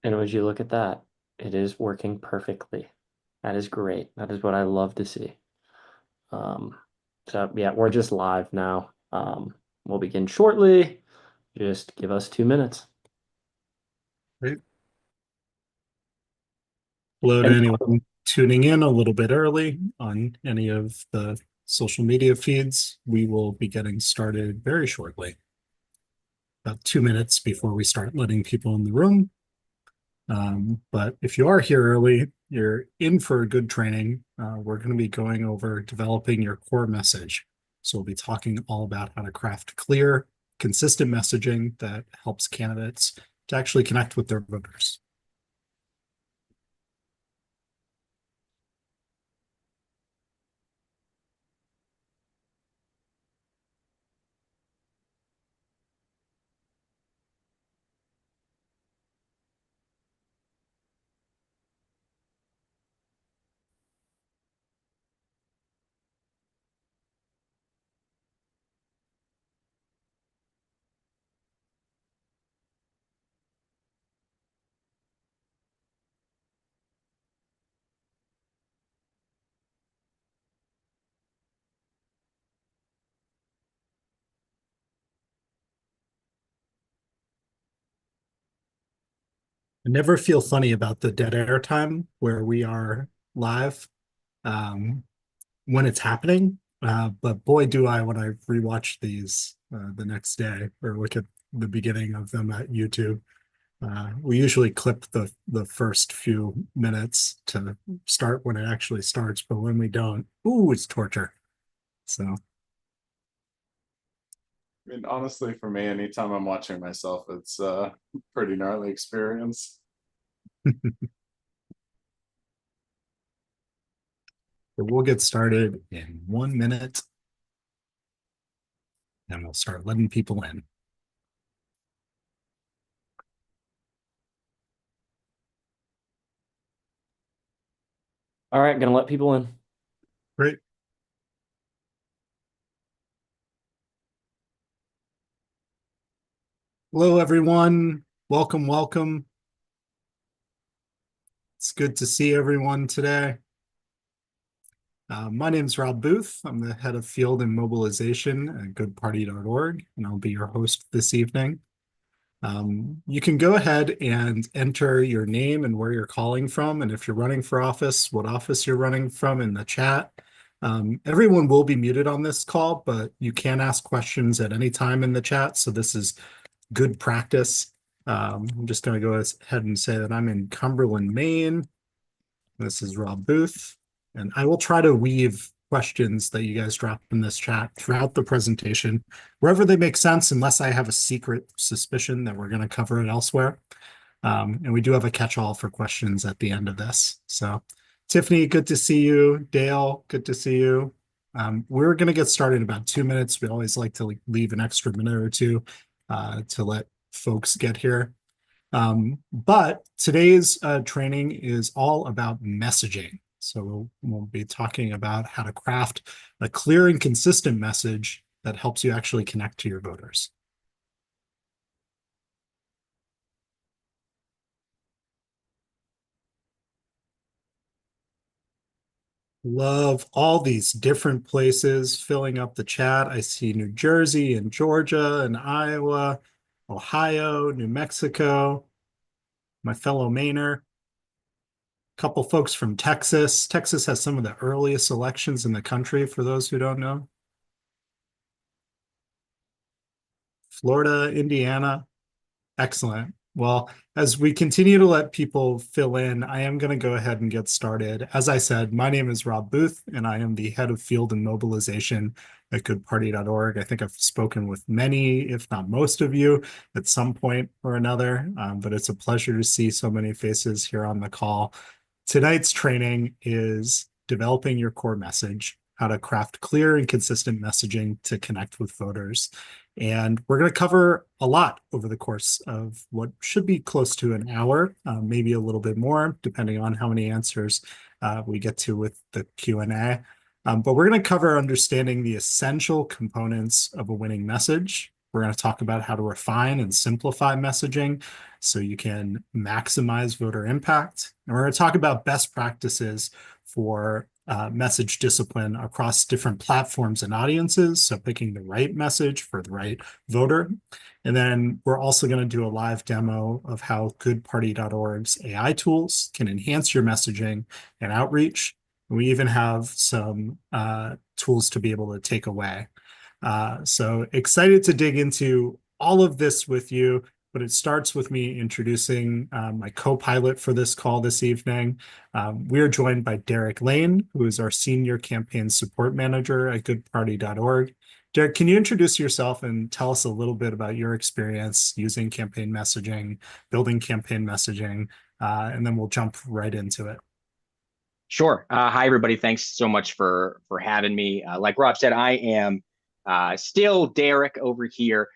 And would you look at that? It is working perfectly. That is great. That is what I love to see. Um, so yeah, we're just live now. We'll begin shortly. Just give us 2 minutes. Great. Hello to And anyone tuning in a little bit early on any of the social media feeds. We will be getting started very shortly, about 2 minutes before we start letting people in the room. But if you are here early, you're in for a good training. We're going to be going over developing your core message. So we'll be talking all about how to craft clear, consistent messaging that helps candidates to actually connect with their voters. I never feel funny about the dead air time where we are live um, when it's happening. But boy, do I when I rewatch these the next day or look at the beginning of them at YouTube. We usually clip the first few minutes to start when it actually starts, but when we don't, ooh, it's torture. So I mean, honestly, for me, anytime I'm watching myself, it's a pretty gnarly experience. we'll get started in 1 minute and we'll start letting people in. all right, gonna let people in. Great. Hello, everyone. Welcome, welcome. It's good to see everyone today. My name is Rob Booth. I'm the head of field and mobilization at goodparty.org, and I'll be your host this evening. You can go ahead and enter your name and where you're calling from, and if you're running for office, what office you're running from in the chat. Everyone will be muted on this call, but you can ask questions at any time in the chat, so this is good practice. I'm just going to go ahead and say that I'm in Cumberland, Maine. This is Rob Booth, and I will try to weave questions that you guys drop in this chat throughout the presentation, wherever they make sense, unless I have a secret suspicion that we're going to cover it elsewhere. And we do have a catch-all for questions at the end of this. So, Tiffany, good to see you. Dale, good to see you. We're going to get started in about 2 minutes. We always like to leave an extra minute or two to let folks get here. But today's training is all about messaging. So we'll be talking about how to craft a clear and consistent message that helps you actually connect to your voters. Love all these different places filling up the chat. I see New Jersey and Georgia and Iowa, Ohio, New Mexico, my fellow Mainer. Couple folks from Texas. Texas has some of the earliest elections in the country, for those who don't know. Florida, Indiana. Excellent. Well, as we continue to let people fill in, I am going to go ahead and get started. As I said, my name is Rob Booth, and I am the head of field and mobilization at goodparty.org. I think I've spoken with many, if not most of you at some point or another, but it's a pleasure to see so many faces here on the call. Tonight's training is developing your core message, how to craft clear and consistent messaging to connect with voters. And we're going to cover a lot over the course of what should be close to an hour, maybe a little bit more, depending on how many answers we get to with the Q&A. But we're going to cover understanding the essential components of a winning message. We're going to talk about how to refine and simplify messaging so you can maximize voter impact. And we're going to talk about best practices for message discipline across different platforms and audiences. So picking the right message for the right voter. And then we're also going to do a live demo of how goodparty.org's AI tools can enhance your messaging and outreach. We even have some tools to be able to take away. So excited to dig into all of this with you, but it starts with me introducing my co-pilot for this call this evening. We are joined by Derek Lane, who is our Senior Campaign Support Manager at goodparty.org. Derek, can you introduce yourself and tell us a little bit about your experience using campaign messaging, building campaign messaging, and then we'll jump right into it. Sure. Hi, everybody. Thanks so much for having me. Like Rob said, I am still Derek over here,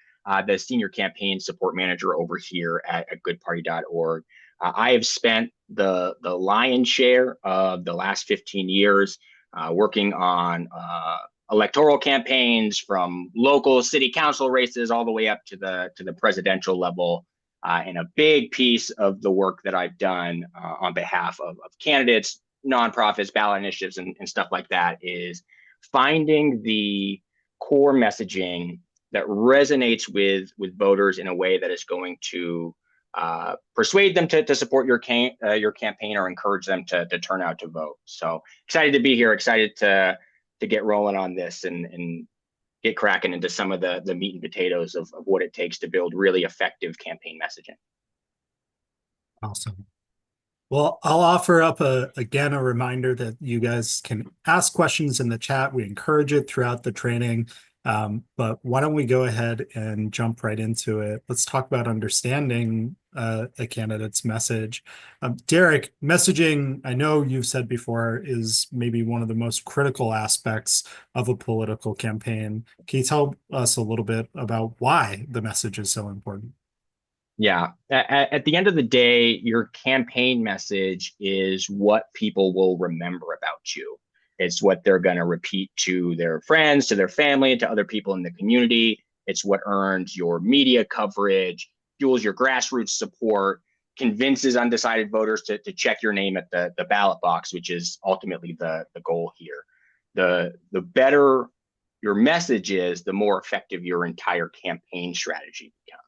the Senior Campaign Support Manager over here at goodparty.org. I have spent the lion's share of the last 15 years working on electoral campaigns, from local city council races all the way up to the presidential level. And a big piece of the work that I've done on behalf of candidates, nonprofits, ballot initiatives, and stuff like that is finding the core messaging that resonates with voters in a way that is going to persuade them to support your campaign or encourage them to turn out to vote. So excited to be here, excited to get rolling on this and get cracking into some of the meat and potatoes of what it takes to build really effective campaign messaging. Awesome. Well, I'll offer up again a reminder that you guys can ask questions in the chat. We encourage it throughout the training. But why don't we go ahead and jump right into it? Let's talk about understanding a candidate's message. Derek, messaging, I know you've said before, is maybe one of the most critical aspects of a political campaign. Can you tell us a little bit about why the message is so important? Yeah. At the end of the day, your campaign message is what people will remember about you. It's what they're going to repeat to their friends, to their family, to other people in the community. It's what earns your media coverage, fuels your grassroots support, convinces undecided voters to check your name at the ballot box, which is ultimately the goal here. The better your message is, the more effective your entire campaign strategy becomes.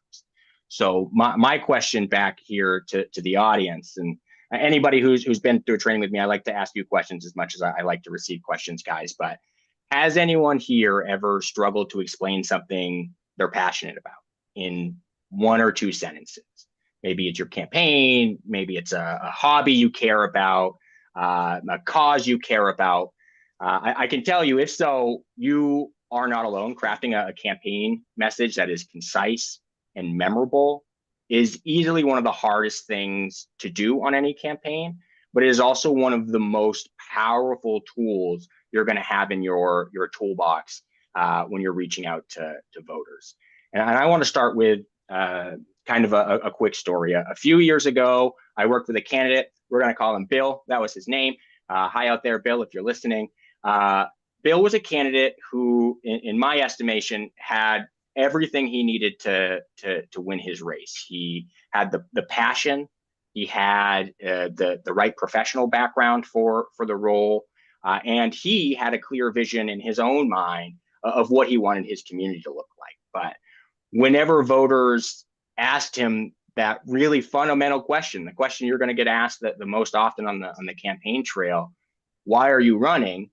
So my question back here to the audience, and anybody who's been through a training with me, I like to ask you questions as much as I like to receive questions, guys. But has anyone here ever struggled to explain something they're passionate about in one or two sentences? Maybe it's your campaign, maybe it's a hobby you care about, a cause you care about. I can tell you, if so, you are not alone. Crafting a campaign message that is concise and memorable is easily one of the hardest things to do on any campaign, but it is also one of the most powerful tools you're going to have in your toolbox when you're reaching out to voters. And I want to start with kind of a quick story. A few years ago, I worked with a candidate. We're going to call him Bill. That was his name. Hi out there, Bill, if you're listening. Bill was a candidate who, in my estimation, had everything he needed to win his race. He had the passion, he had the right professional background for the role, and he had a clear vision in his own mind of what he wanted his community to look like. But whenever voters asked him that really fundamental question, the question you're going to get asked the most often on the campaign trail, why are you running?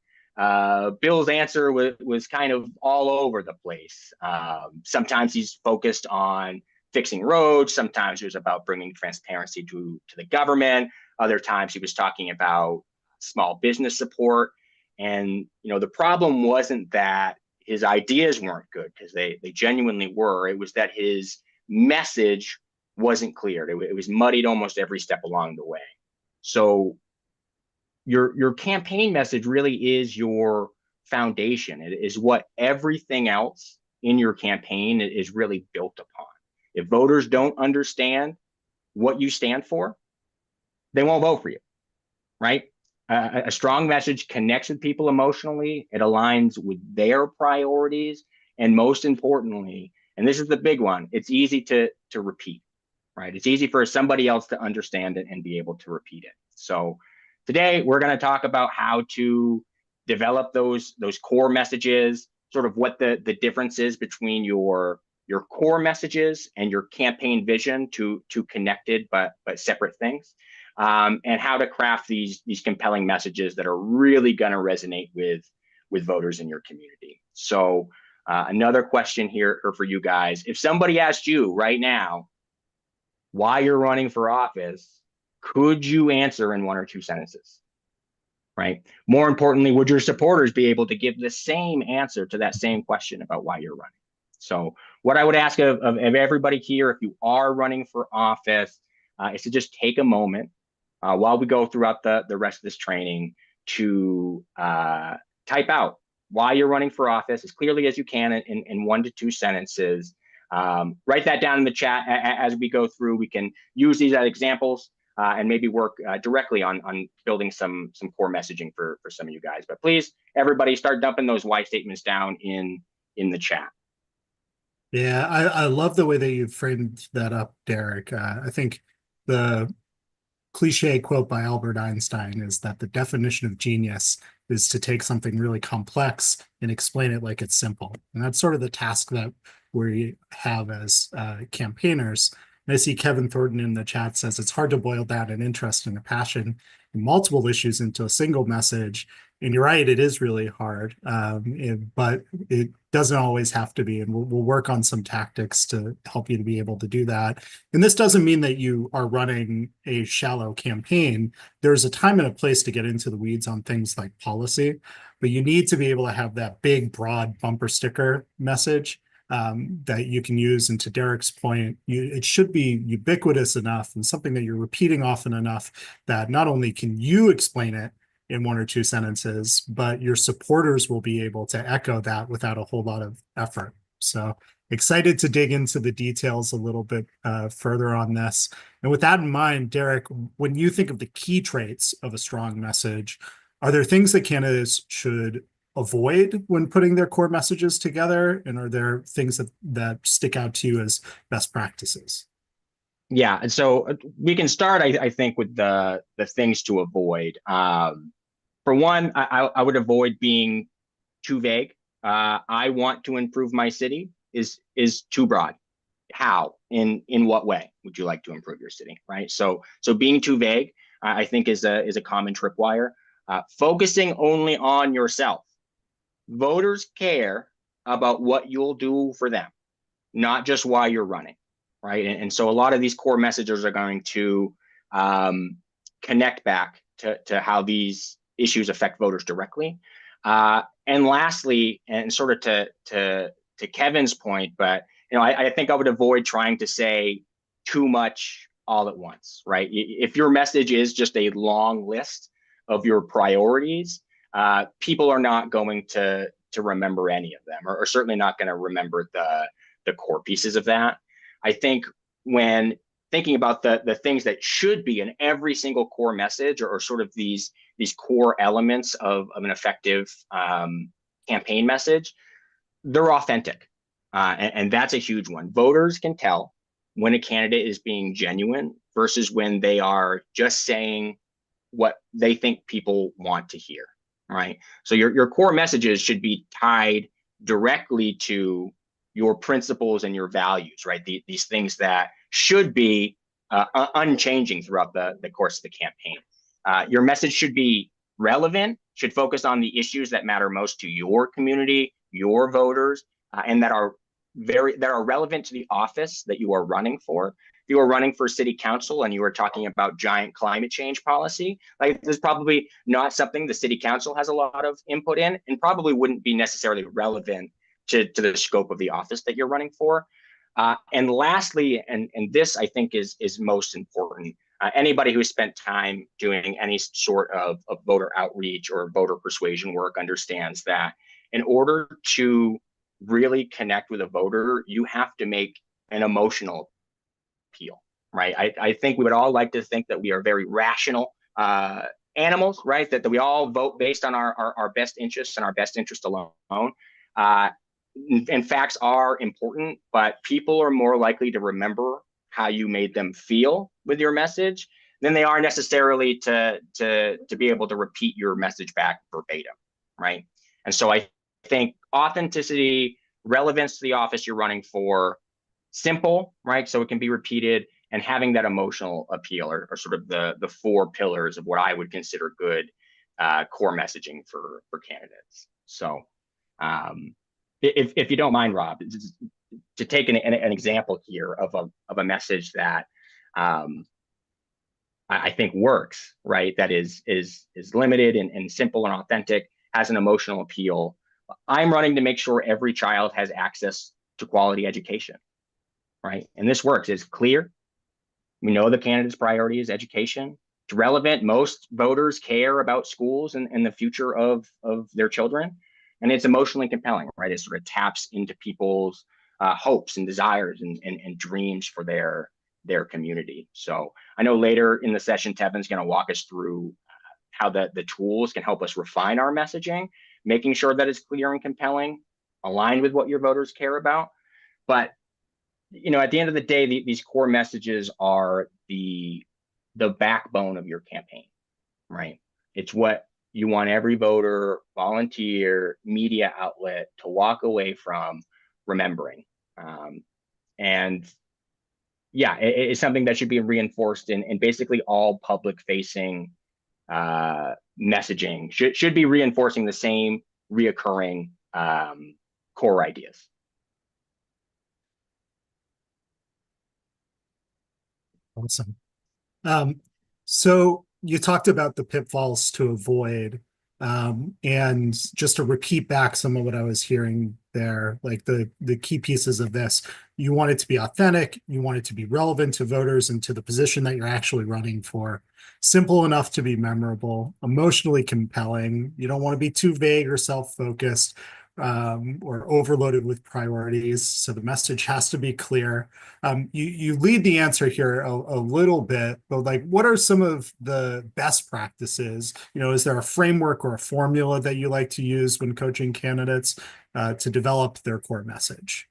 Bill's answer was kind of all over the place. Sometimes he's focused on fixing roads. Sometimes it was about bringing transparency to the government. Other times he was talking about small business support. And, the problem wasn't that his ideas weren't good, because they genuinely were. It was that his message wasn't clear. It was muddied almost every step along the way. So your campaign message really is your foundation. It is what everything else in your campaign is really built upon. If voters don't understand what you stand for, they won't vote for you, right? A strong message connects with people emotionally. It aligns with their priorities. And most importantly, And this is the big one. It's easy to repeat, right? It's easy for somebody else to understand it and be able to repeat it. So today we're going to talk about how to develop those core messages, sort of what the difference is between your core messages and your campaign vision, to connected but separate things, and how to craft these compelling messages that are really going to resonate with voters in your community. So another question here for you guys: if somebody asked you right now why you're running for office, could you answer in 1 or 2 sentences? Right. More importantly, would your supporters be able to give the same answer to that same question about why you're running? So what I would ask of everybody here, if you are running for office, is to just take a moment while we go throughout the rest of this training to type out why you're running for office as clearly as you can in 1 to 2 sentences. Write that down in the chat as we go through. We can use these as examples and maybe work directly on building some core messaging for some of you guys. But please, everybody, start dumping those why statements down in the chat. Yeah, I love the way that you framed that up, Derek. I think the cliche quote by Albert Einstein is that the definition of genius is to take something really complex and explain it like it's simple. And that's sort of the task that we have as campaigners. And I see Kevin Thornton in the chat says it's hard to boil down an interest and a passion in multiple issues into a single message. And you're right, it is really hard, but it doesn't always have to be. And we'll work on some tactics to help you to be able to do that. And this doesn't mean that you are running a shallow campaign. There's a time and a place to get into the weeds on things like policy, but you need to be able to have that big, broad bumper sticker message that you can use. And to Derek's point, it should be ubiquitous enough and something that you're repeating often enough that not only can you explain it in 1 or 2 sentences, but your supporters will be able to echo that without a whole lot of effort. So excited to dig into the details a little bit further on this. And with that in mind, Derek, when you think of the key traits of a strong message, are there things that candidates should avoid when putting their core messages together? And are there things that stick out to you as best practices? Yeah, and so we can start, I think, with the things to avoid. For one, I would avoid being too vague. I want to improve my city is too broad. How? In what way would you like to improve your city? Right. So being too vague, I think, is a common tripwire. Focusing only on yourself. Voters care about what you'll do for them, not just why you're running. Right. And so a lot of these core messages are going to connect back to how these issues affect voters directly. And lastly, and sort of to Kevin's point, but I think I would avoid trying to say too much all at once. Right. If your message is just a long list of your priorities, people are not going to remember any of them, or certainly not going to remember the core pieces of that. I think when thinking about the things that should be in every single core message, or sort of these core elements of an effective campaign message, they're authentic. And that's a huge one. Voters can tell when a candidate is being genuine versus when they are just saying what they think people want to hear. Right. So your core messages should be tied directly to your principles and your values, right? These things that should be unchanging throughout the course of the campaign. Your message should be relevant, should focus on the issues that matter most to your community, your voters, and that are relevant to the office that you are running for. If you are running for city council and you are talking about giant climate change policy, like, this is probably not something the city council has a lot of input in, and probably wouldn't be necessarily relevant to the scope of the office that you're running for. And lastly, and this I think is most important, anybody who's spent time doing any sort of voter outreach or voter persuasion work understands that in order to really connect with a voter, you have to make an emotional appeal, right? I think we would all like to think that we are very rational animals, right? That we all vote based on our best interests and our best interest alone. and facts are important, but people are more likely to remember how you made them feel with your message than they are necessarily to be able to repeat your message back verbatim, right? And so I think authenticity, relevance to the office you're running for, simple, right? So it can be repeated, and having that emotional appeal are sort of the four pillars of what I would consider good core messaging for candidates. So if you don't mind, Rob, to take an example here of a message that I think works, right? That is limited and simple and authentic, has an emotional appeal. I'm running to make sure every child has access to quality education, right? And this works. It's clear. We know the candidate's priority is education. It's relevant. Most voters care about schools and the future of their children. And it's emotionally compelling, right? It sort of taps into people's hopes and desires and dreams for their community. So I know later in the session, Tevin's going to walk us through how the tools can help us refine our messaging, making sure that it's clear and compelling, aligned with what your voters care about. But at the end of the day, these core messages are the backbone of your campaign, right? It's what you want every voter, volunteer, media outlet to walk away from remembering. And yeah, it's something that should be reinforced in basically all public facing messaging should be reinforcing the same reoccurring core ideas. Awesome. So you talked about the pitfalls to avoid, and just to repeat back some of what I was hearing there, like the key pieces of this, you want it to be authentic, you want it to be relevant to voters and to the position that you're actually running for, simple enough to be memorable, emotionally compelling. You don't want to be too vague or self-focused, or overloaded with priorities. So the message has to be clear. You lead the answer here a little bit, but like, what are some of the best practices? Is there a framework or a formula that you like to use when coaching candidates to develop their core message?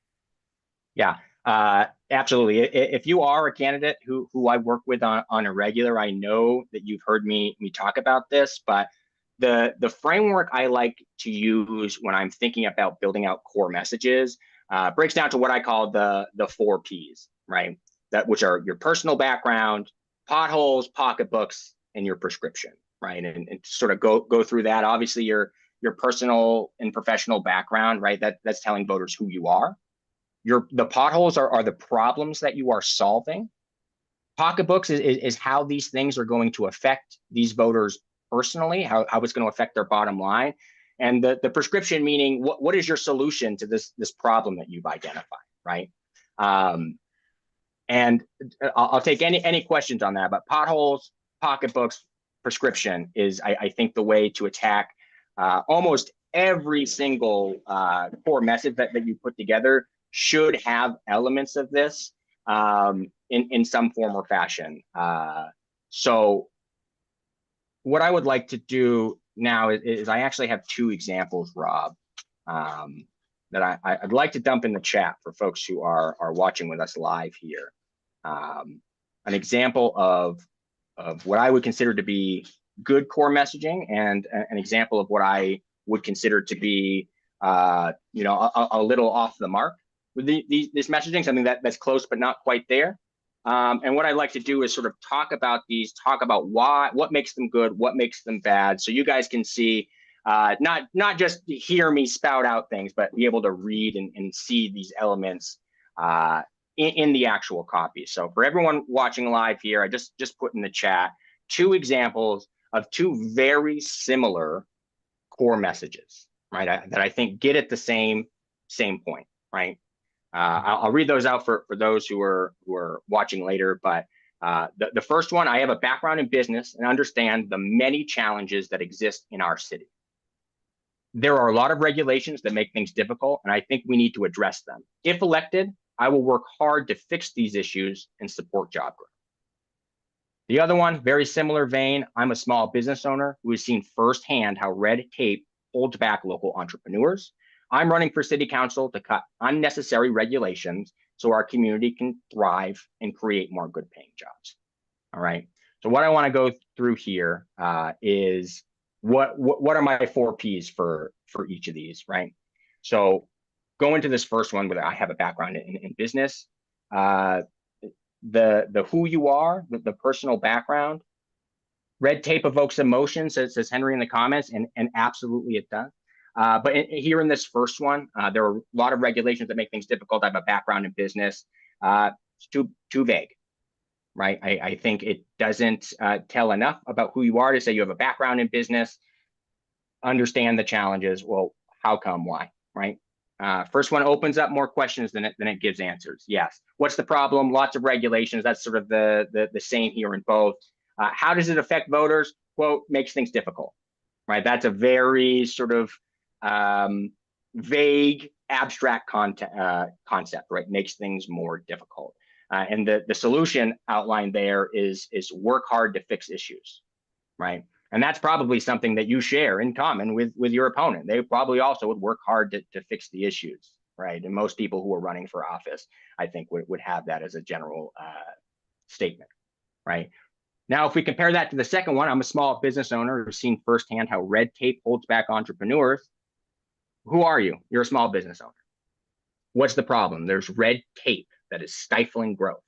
Yeah, absolutely. If you are a candidate who I work with on a regular, I know that you've heard me talk about this, but the framework I like to use when I'm thinking about building out core messages breaks down to what I call the 4 Ps, right? Which are your personal background, potholes, pocketbooks, and your prescription, right? And sort of go through that. Obviously, your personal and professional background, right? That's telling voters who you are. The potholes are the problems that you are solving. Pocketbooks is how these things are going to affect these voters personally, how it's going to affect their bottom line. And the prescription, meaning what is your solution to this problem that you've identified, right? And I'll take any questions on that, but potholes, pocketbooks, prescription is, I think, the way to attack almost every single core message that you put together should have elements of this in some form or fashion. So what I would like to do now is I actually have 2 examples, Rob, that I'd like to dump in the chat for folks who are watching with us live here. An example of what I would consider to be good core messaging, and an example of what I would consider to be a little off the mark with this messaging, something that's close but not quite there. And what I'd like to do is sort of talk about what makes them good, what makes them bad, so you guys can see, not just hear me spout out things, but be able to read and see these elements in the actual copy. So for everyone watching live here, I just put in the chat 2 examples of 2 very similar core messages, right? That I think get at the same point, right? I'll read those out for those who are watching later. But the first one, I have a background in business and understand the many challenges that exist in our city. There are a lot of regulations that make things difficult, and I think we need to address them. If elected, I will work hard to fix these issues and support job growth. The other one, very similar vein, I'm a small business owner who has seen firsthand how red tape holds back local entrepreneurs. I'm running for city council to cut unnecessary regulations so our community can thrive and create more good paying jobs. All right. So what I want to go through here is what are my 4 Ps for each of these, right? So go into this first one where I have a background in business. The who you are, the personal background. Red tape evokes emotion, says Henry in the comments, and absolutely it does. But here in this first one, there are a lot of regulations that make things difficult. I have a background in business. It's too vague, right? I think it doesn't tell enough about who you are to say you have a background in business, understand the challenges. Well, how come, why, right? First one opens up more questions than it gives answers. Yes. What's the problem? Lots of regulations. That's sort of the same here in both. How does it affect voters? Quote, makes things difficult, right? That's a very sort of vague, abstract concept, right? Makes things more difficult. And the solution outlined there is work hard to fix issues, right? And that's probably something that you share in common with your opponent. They probably also would work hard to fix the issues, right? And most people who are running for office, I think, would have that as a general statement, right? Now, if we compare that to the second one, I'm a small business owner who's seen firsthand how red tape holds back entrepreneurs. Who are you? You're a small business owner. What's the problem? There's red tape that is stifling growth.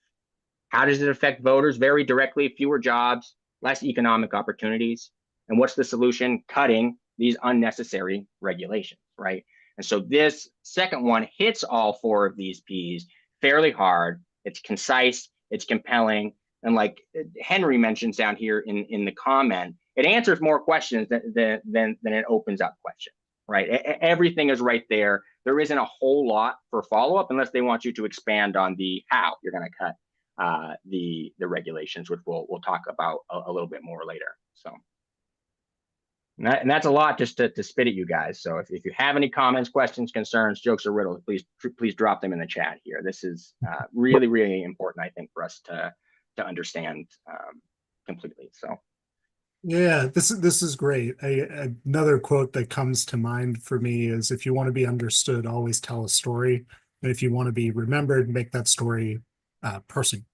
How does it affect voters? Very directly, fewer jobs, less economic opportunities. And what's the solution? Cutting these unnecessary regulations, right? And so this second one hits all 4 of these Ps fairly hard. It's concise, it's compelling. And like Henry mentions down here in the comment, it answers more questions than it opens up questions, right? Everything is right there. There isn't a whole lot for follow-up unless they want you to expand on the how you're going to cut the regulations, which we'll talk about a little bit more later. So, and that's a lot just to spit at you guys. So if you have any comments, questions, concerns, jokes, or riddles, please drop them in the chat here. This is really, really important, I think, for us to understand completely. So. Yeah, this is great. Another quote that comes to mind for me is, if you want to be understood, always tell a story. And if you want to be remembered, make that story personal,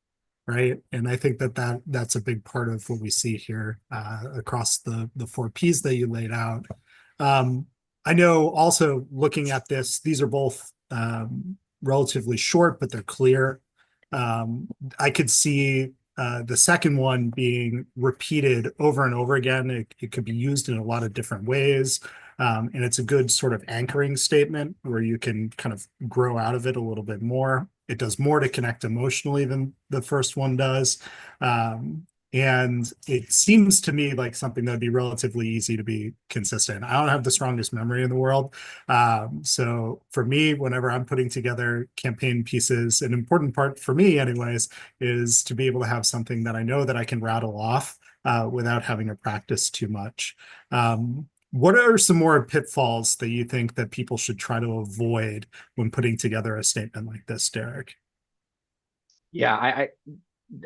right? And I think that's a big part of what we see here across the 4 Ps that you laid out. I know also looking at this, these are both relatively short, but they're clear. I could see the second one being repeated over and over again. It could be used in a lot of different ways. And it's a good sort of anchoring statement where you can kind of grow out of it a little bit more. It does more to connect emotionally than the first one does. And it seems to me like something that would be relatively easy to be consistent. I don't have the strongest memory in the world. So for me, whenever I'm putting together campaign pieces, an important part for me anyways, is to be able to have something that I know that I can rattle off without having to practice too much. What are some more pitfalls that you think that people should try to avoid when putting together a statement like this, Derek? Yeah,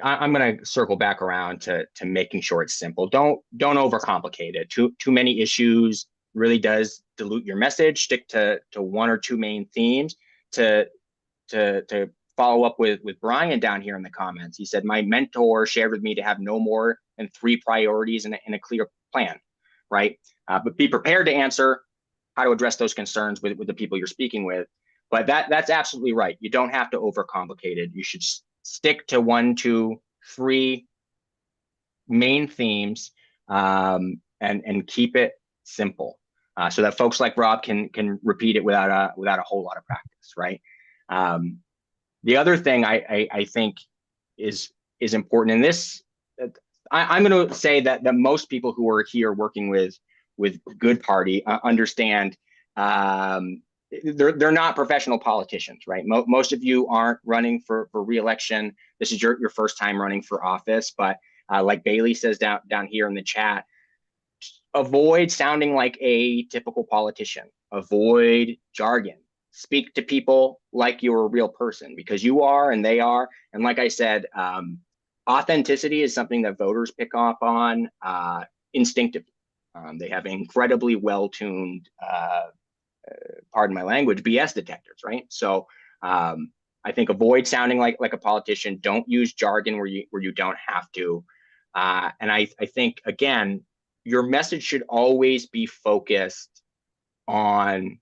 I'm going to circle back around to making sure it's simple. Don't overcomplicate it. Too many issues really does dilute your message. Stick to 1 or 2 main themes. To follow up with Brian down here in the comments, he said, my mentor shared with me to have no more than 3 priorities in a clear plan, right? But be prepared to answer how to address those concerns with the people you're speaking with. But that's absolutely right. You don't have to overcomplicate it. You should stick to 1, 2, 3 main themes and keep it simple so that folks like Rob can repeat it without a whole lot of practice, right? The other thing I think is important in this, I'm going to say that most people who are here working with Good Party understand they're not professional politicians, right? Most of you aren't running for re-election. This is your first time running for office, but like Bailey says down here in the chat, avoid sounding like a typical politician. Avoid jargon. Speak to people like you're a real person, because you are and they are. And like I said, authenticity is something that voters pick up on instinctively. They have incredibly well-tuned pardon my language, BS detectors, right? So I think avoid sounding like a politician. Don't use jargon where you don't have to. And I think again, your message should always be focused on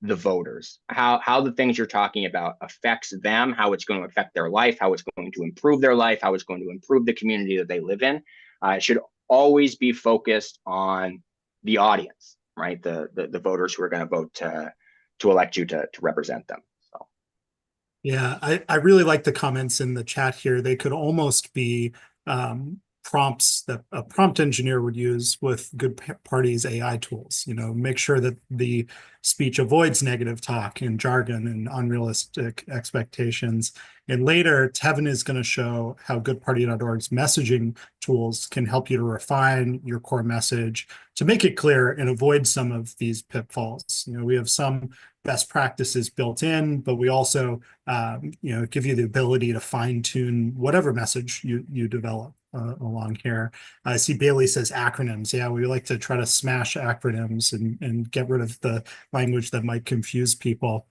the voters, how the things you're talking about affects them, how it's going to affect their life, how it's going to improve their life, how it's going to improve the community that they live in. It should always be focused on the audience, right? The voters who are going to vote to elect you to represent them. So Yeah, I really like the comments in the chat here. They could almost be prompts that a prompt engineer would use with Good Party's AI tools. Make sure that the speech avoids negative talk and jargon and unrealistic expectations. And later, Tevin is going to show how goodparty.org's messaging tools can help you to refine your core message to make it clear and avoid some of these pitfalls. We have some best practices built in, but we also give you the ability to fine tune whatever message you develop along here. I see Bailey says acronyms. Yeah, we like to try to smash acronyms and get rid of the language that might confuse people.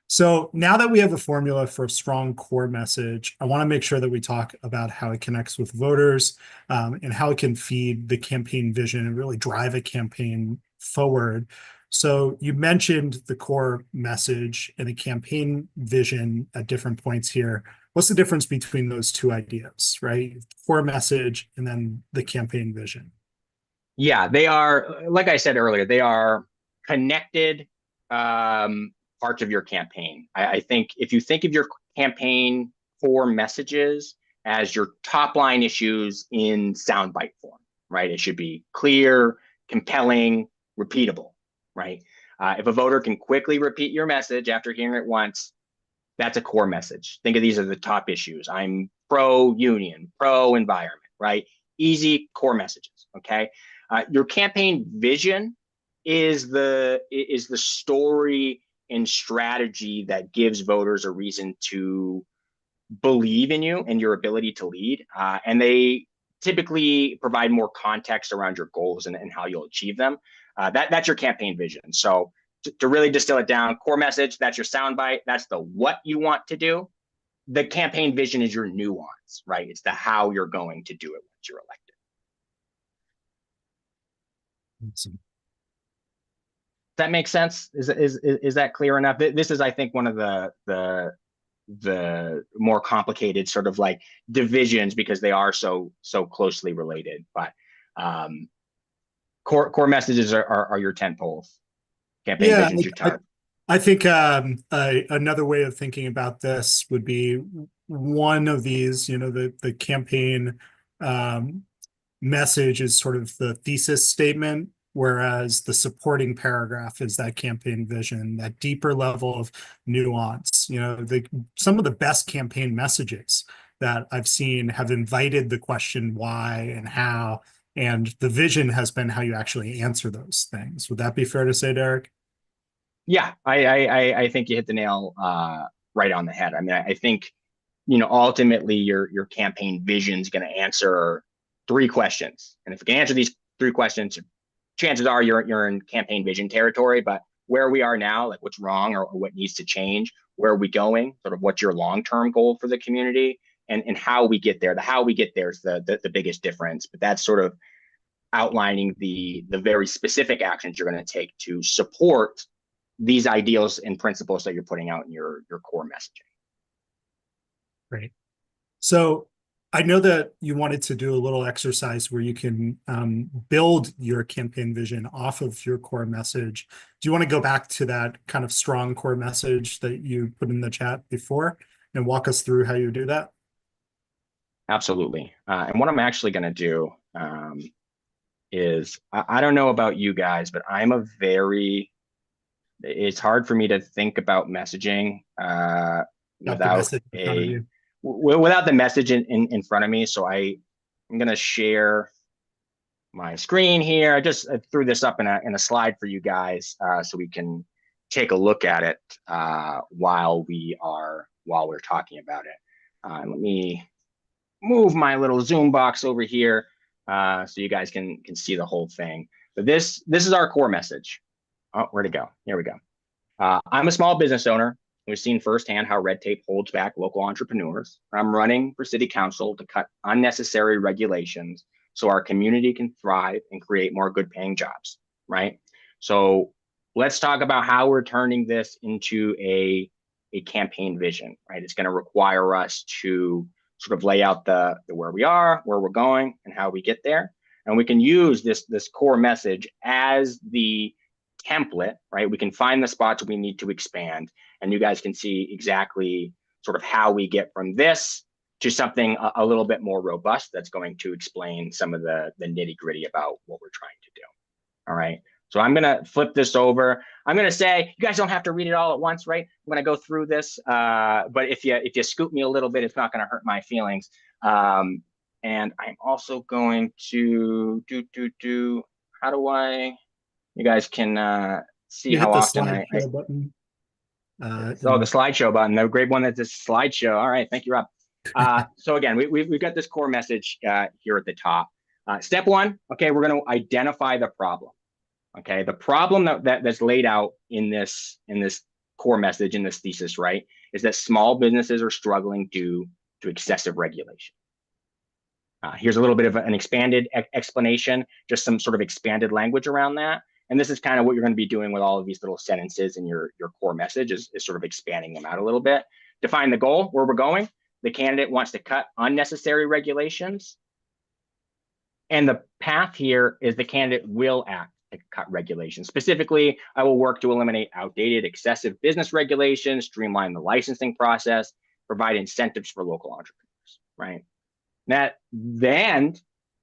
So now that we have a formula for a strong core message, I want to make sure that we talk about how it connects with voters and how it can feed the campaign vision and really drive a campaign forward. So you mentioned the core message and the campaign vision at different points here. What's the difference between those two ideas, right? Core message and then the campaign vision. Yeah, they are, like I said earlier, they are connected parts of your campaign. I think if you think of your campaign core messages as your top line issues in soundbite form, right? It should be clear, compelling, repeatable, right? If a voter can quickly repeat your message after hearing it once, that's a core message. Think of these as the top issues. I'm pro-union, pro-environment, right? Easy core messages, okay? Your campaign vision is the story and strategy that gives voters a reason to believe in you and your ability to lead. And they typically provide more context around your goals and how you'll achieve them. That's your campaign vision. So to really distill it down, core message, that's your soundbite. That's the what you want to do. The campaign vision is your nuance, right? It's the how you're going to do it once you're elected. Awesome. Does that make sense? Is that clear enough? This is, I think, one of the more complicated sort of like divisions because they are so closely related. But core messages are your tent poles. Campaign visions your top. I think another way of thinking about this would be one of these, the campaign message is sort of the thesis statement, whereas the supporting paragraph is that campaign vision, that deeper level of nuance. Some of the best campaign messages that I've seen have invited the question why and how, and the vision has been how you actually answer those things. Would that be fair to say, Derek? Yeah, I think you hit the nail right on the head. I mean, I think, ultimately your campaign vision is going to answer 3 questions. And if you can answer these 3 questions, chances are you're in campaign vision territory. But where we are now, like what's wrong or what needs to change, where are we going, sort of what's your long-term goal for the community, and how we get there. The how we get there is the biggest difference. But that's sort of outlining the very specific actions you're going to take to support these ideals and principles that you're putting out in your core messaging. Great. So I know that you wanted to do a little exercise where you can build your campaign vision off of your core message. Do you want to go back to that kind of strong core message that you put in the chat before and walk us through how you do that? Absolutely. And what I'm actually going to do is, I don't know about you guys, but it's hard for me to think about messaging without the message in front of me. So I'm going to share my screen here. I just threw this up in a slide for you guys so we can take a look at it while we're talking about it. Let me move my little Zoom box over here so you guys can see the whole thing. But this is our core message. Oh, where'd it go? Here we go. I'm a small business owner who's seen firsthand how red tape holds back local entrepreneurs. I'm running for city council to cut unnecessary regulations so our community can thrive and create more good paying jobs, right? So let's talk about how we're turning this into a campaign vision, right? It's going to require us to sort of lay out the where we are, where we're going, and how we get there. And we can use this core message as the template, right? We can find the spots we need to expand, and you guys can see exactly sort of how we get from this to something a little bit more robust that's going to explain some of the nitty gritty about what we're trying to do. All right. So I'm going to flip this over. I'm going to say, you guys don't have to read it all at once, right? I'm going to go through this. But if you scoop me a little bit, it's not going to hurt my feelings. And I'm also going to how do I, you guys can see You hit how the often slideshow button. the slideshow button, the great one that's a slideshow. All right. Thank you, Rob. So again, we've got this core message here at the top. Step one, okay, we're going to identify the problem. Okay, the problem that's laid out in this core message, in this thesis, right, is that small businesses are struggling due to excessive regulation. Here's a little bit of an expanded explanation, just some sort of expanded language around that. And this is kind of what you're going to be doing with all of these little sentences in your core message, is sort of expanding them out a little bit. Define the goal, where we're going. The candidate wants to cut unnecessary regulations. And the path here is the candidate will act to cut regulations. Specifically, I will work to eliminate outdated, excessive business regulations, streamline the licensing process, provide incentives for local entrepreneurs, right? Then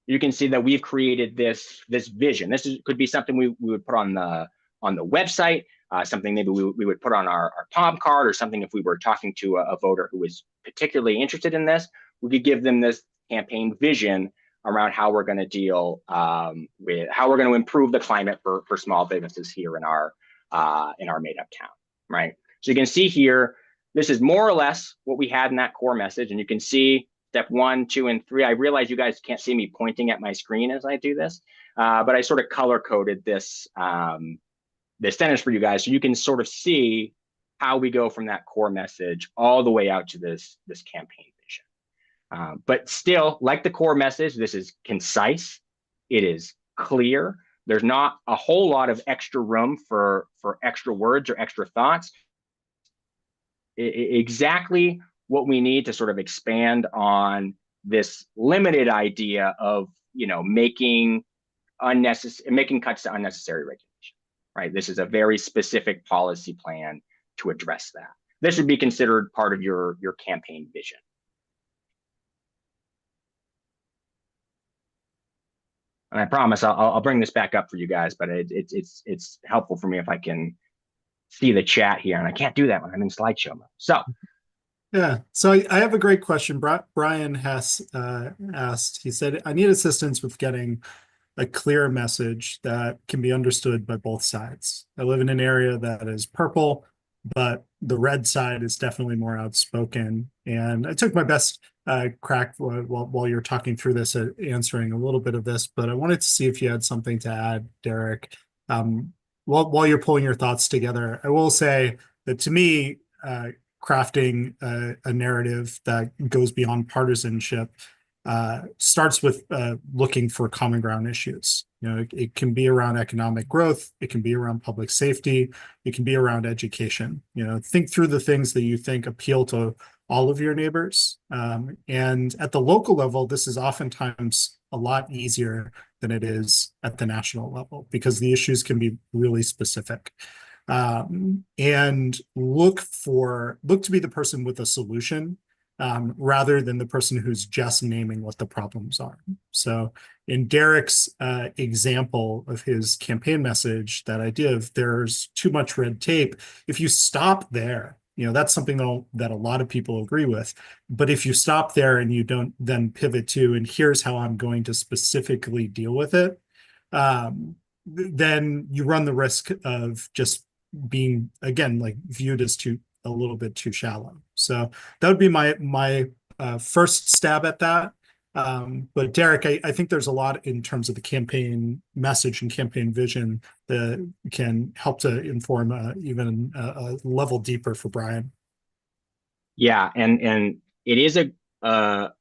you can see that we've created this vision. Could be something we would put on the website, something maybe we would put on our palm card, or something if we were talking to a voter who was particularly interested in this, we could give them this campaign vision around how we're going to deal with how we're going to improve the climate for small businesses here in our made up town, right? So you can see here, this is more or less what we had in that core message, and you can see step 1, 2, and 3. I realize you guys can't see me pointing at my screen as I do this, but I sort of color coded this this sentence for you guys, so you can sort of see how we go from that core message all the way out to this campaign vision. But still, like the core message, this is concise. It is clear. There's not a whole lot of extra room for extra words or extra thoughts. Exactly what we need to sort of expand on this limited idea of, making cuts to unnecessary regulation, right? This is a very specific policy plan to address that. This would be considered part of your campaign vision. And I promise I'll bring this back up for you guys, but it's helpful for me if I can see the chat here, and I can't do that when I'm in slideshow mode. So yeah, so I have a great question. Brian Hess asked, he said, I need assistance with getting a clear message that can be understood by both sides. I live in an area that is purple, but the red side is definitely more outspoken. And I took my best crack while you're talking through this, answering a little bit of this, but I wanted to see if you had something to add, Derek. While you're pulling your thoughts together, I will say that to me, crafting a narrative that goes beyond partisanship starts with looking for common ground issues. It can be around economic growth, it can be around public safety, it can be around education. Think through the things that you think appeal to all of your neighbors. And at the local level, this is oftentimes a lot easier than it is at the national level, because the issues can be really specific. And look to be the person with a solution, rather than the person who's just naming what the problems are. So in Derek's example of his campaign message that I give, there's too much red tape. If you stop there, that's something that a lot of people agree with. But if you stop there and you don't then pivot to, and here's how I'm going to specifically deal with it, then you run the risk of just being, again, like viewed as a little bit too shallow. So that would be my first stab at that. But Derek, I think there's a lot in terms of the campaign message and campaign vision that can help to inform even a level deeper for Brian. Yeah, and it is a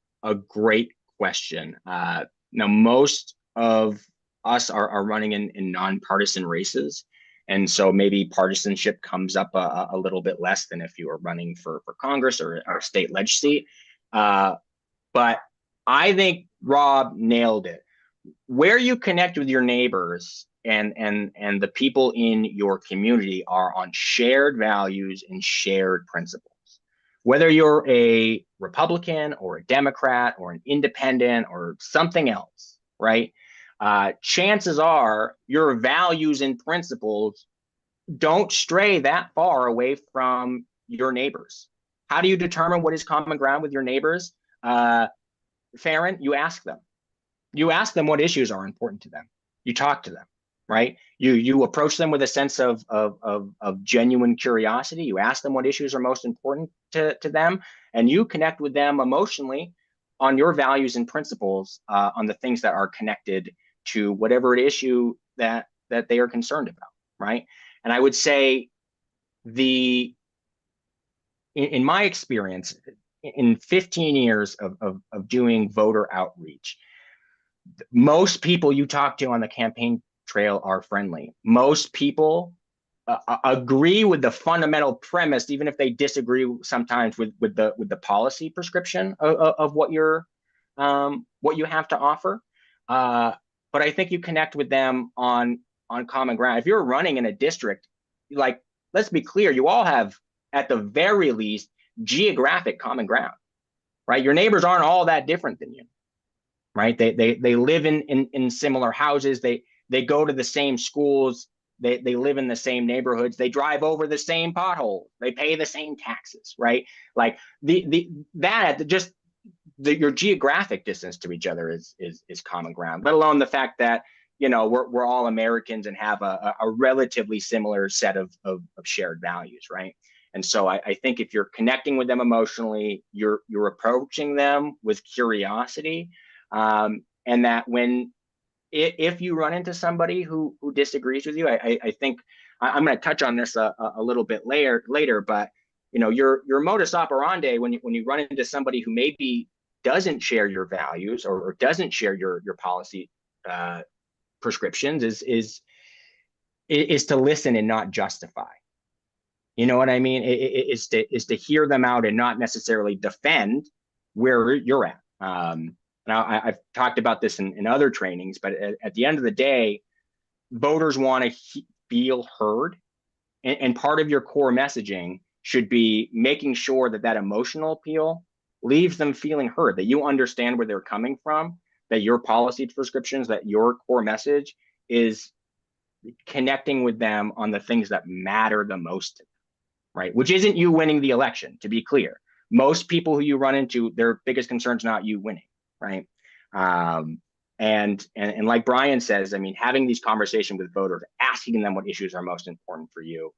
great question. Now most of us are running in nonpartisan races, and so maybe partisanship comes up a little bit less than if you were running for Congress or state legislature. But I think Rob nailed it. Where you connect with your neighbors and the people in your community are on shared values and shared principles. Whether you're a Republican or a Democrat or an independent or something else, right? Chances are your values and principles don't stray that far away from your neighbors. How do you determine what is common ground with your neighbors? Farron, you ask them. You ask them what issues are important to them. You talk to them, right? You approach them with a sense of genuine curiosity. You ask them what issues are most important to them, and you connect with them emotionally on your values and principles, on the things that are connected to whatever issue that they are concerned about, right? And I would say in my experience, in 15 years of doing voter outreach, most people you talk to on the campaign trail are friendly. Most people agree with the fundamental premise, even if they disagree sometimes with the policy prescription of what what you have to offer. But I think you connect with them on common ground. If you're running in a district, like, let's be clear, you all have, at the very least, geographic common ground, right? Your neighbors aren't all that different than you, right? They live in similar houses. They go to the same schools. They live in the same neighborhoods. They drive over the same potholes. They pay the same taxes, right? Like your geographic distance to each other is common ground, let alone the fact that, you know, we're all Americans and have a relatively similar set of shared values, right? And so I think if you're connecting with them emotionally, you're approaching them with curiosity, and that if you run into somebody who disagrees with you, I think I'm going to touch on this a little bit later, but you know, your modus operandi when you run into somebody who maybe doesn't share your values or doesn't share your policy prescriptions is to listen and not justify. You know what I mean? Is to hear them out and not necessarily defend where you're at. Now, I've talked about this in other trainings, but at the end of the day, voters want to feel heard. And part of your core messaging should be making sure that emotional appeal leaves them feeling heard, that you understand where they're coming from, that your policy prescriptions, that your core message is connecting with them on the things that matter the most to them, right? Which isn't you winning the election, to be clear. Most people who you run into, their biggest concern is not you winning, right? And like Brian says, I mean, having these conversations with voters, asking them what issues are most important for you,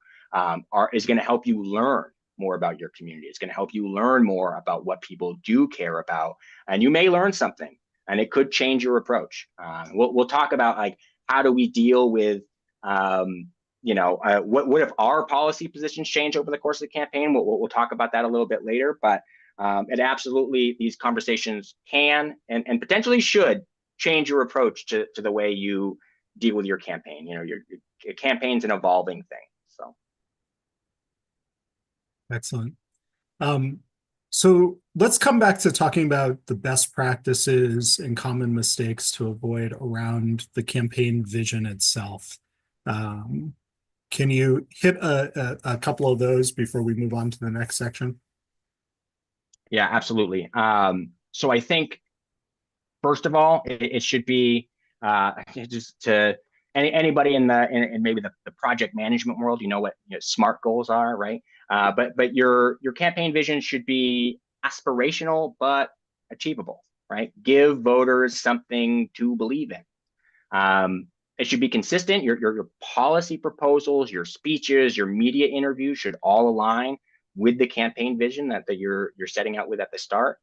is going to help you learn more about your community. It's going to help you learn more about what people do care about, and you may learn something, and it could change your approach. We'll talk about, like, how do we deal with, you know, what if our policy positions change over the course of the campaign? We'll talk about that a little bit later, but it absolutely, these conversations can and potentially should change your approach to the way you deal with your campaign. You know, your campaign's an evolving thing. So. Excellent. So let's come back to talking about the best practices and common mistakes to avoid around the campaign vision itself. Can you hit a couple of those before we move on to the next section? Yeah, absolutely. So I think, first of all, it should be just to anybody in maybe the project management world, you know what, you know, SMART goals are, right? But your campaign vision should be aspirational but achievable, right? Give voters something to believe in. It should be consistent. Your policy proposals, your speeches, your media interviews should all align with the campaign vision that you're setting out with at the start.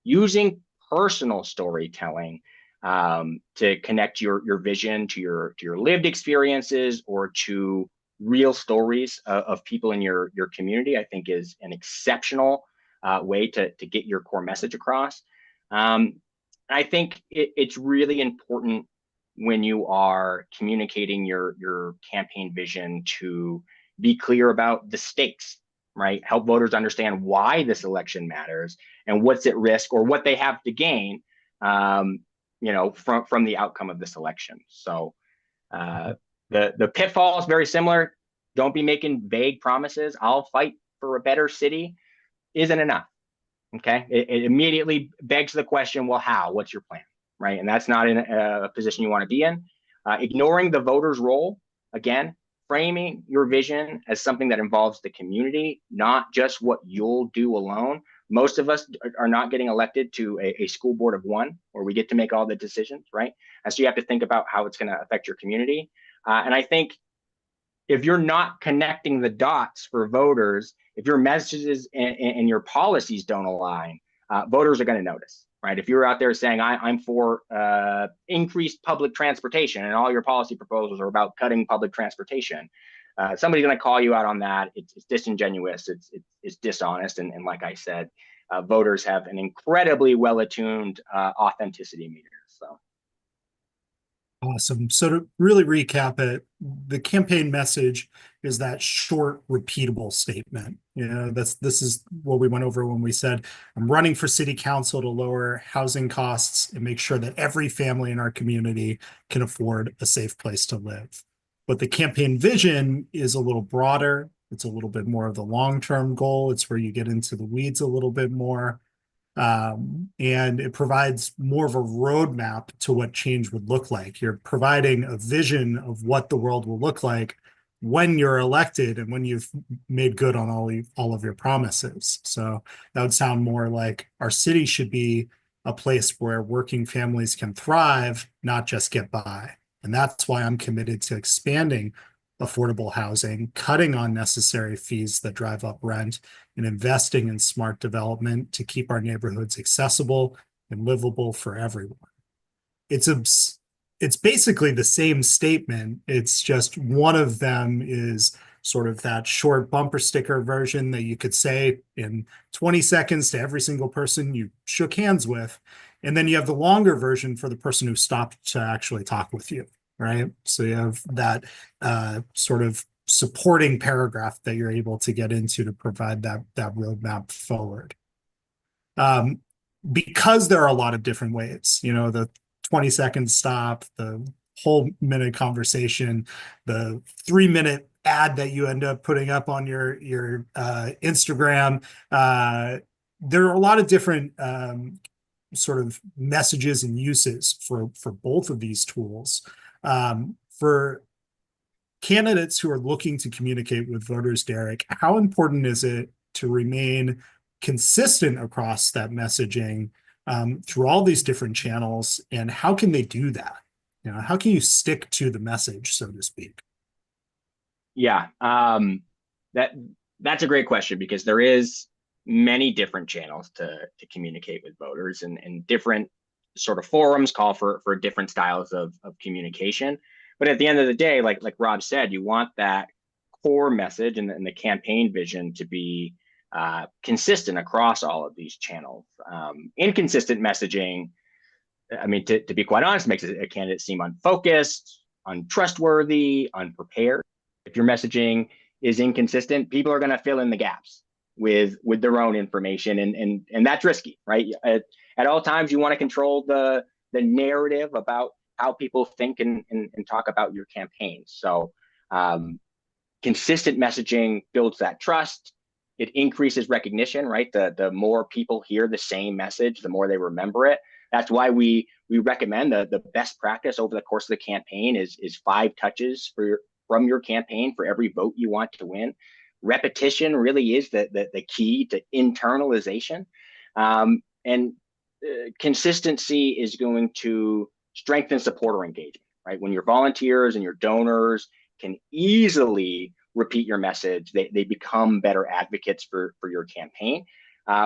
Using personal storytelling to connect your vision to your lived experiences or to real stories of people in your community, I think is an exceptional way to get your core message across. I think it's really important when you are communicating your campaign vision to be clear about the stakes, right? Help voters understand why this election matters and what's at risk or what they have to gain, from the outcome of this election. So the pitfall is very similar. Don't be making vague promises. I'll fight for a better city isn't enough. Okay, it immediately begs the question, well, how? What's your plan, right? And that's not in a position you want to be in. Ignoring the voter's role, again, framing your vision as something that involves the community, not just what you'll do alone. Most of us are not getting elected to a school board of one where we get to make all the decisions, right? And so you have to think about how it's going to affect your community. And I think if you're not connecting the dots for voters, if your messages and your policies don't align, voters are going to notice, right? If you're out there saying, I'm for increased public transportation and all your policy proposals are about cutting public transportation, somebody's going to call you out on that. It's disingenuous. It's dishonest. And like I said, voters have an incredibly well-attuned authenticity meter. So. Awesome. So to really recap it, the campaign message is that short, repeatable statement. This is what we went over when we said, I'm running for city council to lower housing costs and make sure that every family in our community can afford a safe place to live. But the campaign vision is a little broader. It's a little bit more of the long-term goal. It's where you get into the weeds a little bit more. And it provides more of a roadmap to what change would look like. You're providing a vision of what the world will look like when you're elected and when you've made good on all of your promises. So that would sound more like our city should be a place where working families can thrive, not just get by. And that's why I'm committed to expanding affordable housing, cutting unnecessary fees that drive up rent, and investing in smart development to keep our neighborhoods accessible and livable for everyone. It's basically the same statement. It's just one of them is sort of that short bumper sticker version that you could say in 20 seconds to every single person you shook hands with. And then you have the longer version for the person who stopped to actually talk with you, right? So you have that sort of supporting paragraph that you're able to get into to provide that roadmap forward. Because there are a lot of different ways, the 20-second stop, the whole minute conversation, the 3-minute ad that you end up putting up on your Instagram. There are a lot of different sort of messages and uses for both of these tools. For candidates who are looking to communicate with voters, Derek, how important is it to remain consistent across that messaging through all these different channels, and how can they do that? How can you stick to the message, so to speak? Yeah, that's a great question, because there is many different channels to communicate with voters, and different sort of forums call for different styles of communication. But at the end of the day, like Rob said, you want that core message and the campaign vision to be consistent across all of these channels. Inconsistent messaging, I mean, to be quite honest, makes a candidate seem unfocused, untrustworthy, unprepared. If your messaging is inconsistent, people are going to fill in the gaps with their own information, and that's risky, right? At all times, you want to control the narrative about how people think and talk about your campaign. So consistent messaging builds that trust. It increases recognition, right? The more people hear the same message, the more they remember it. That's why we recommend the best practice over the course of the campaign is 5 touches from your campaign for every vote you want to win. Repetition really is the key to internalization. And consistency is going to strengthen supporter engagement, right? When your volunteers and your donors can easily repeat your message, they become better advocates for your campaign.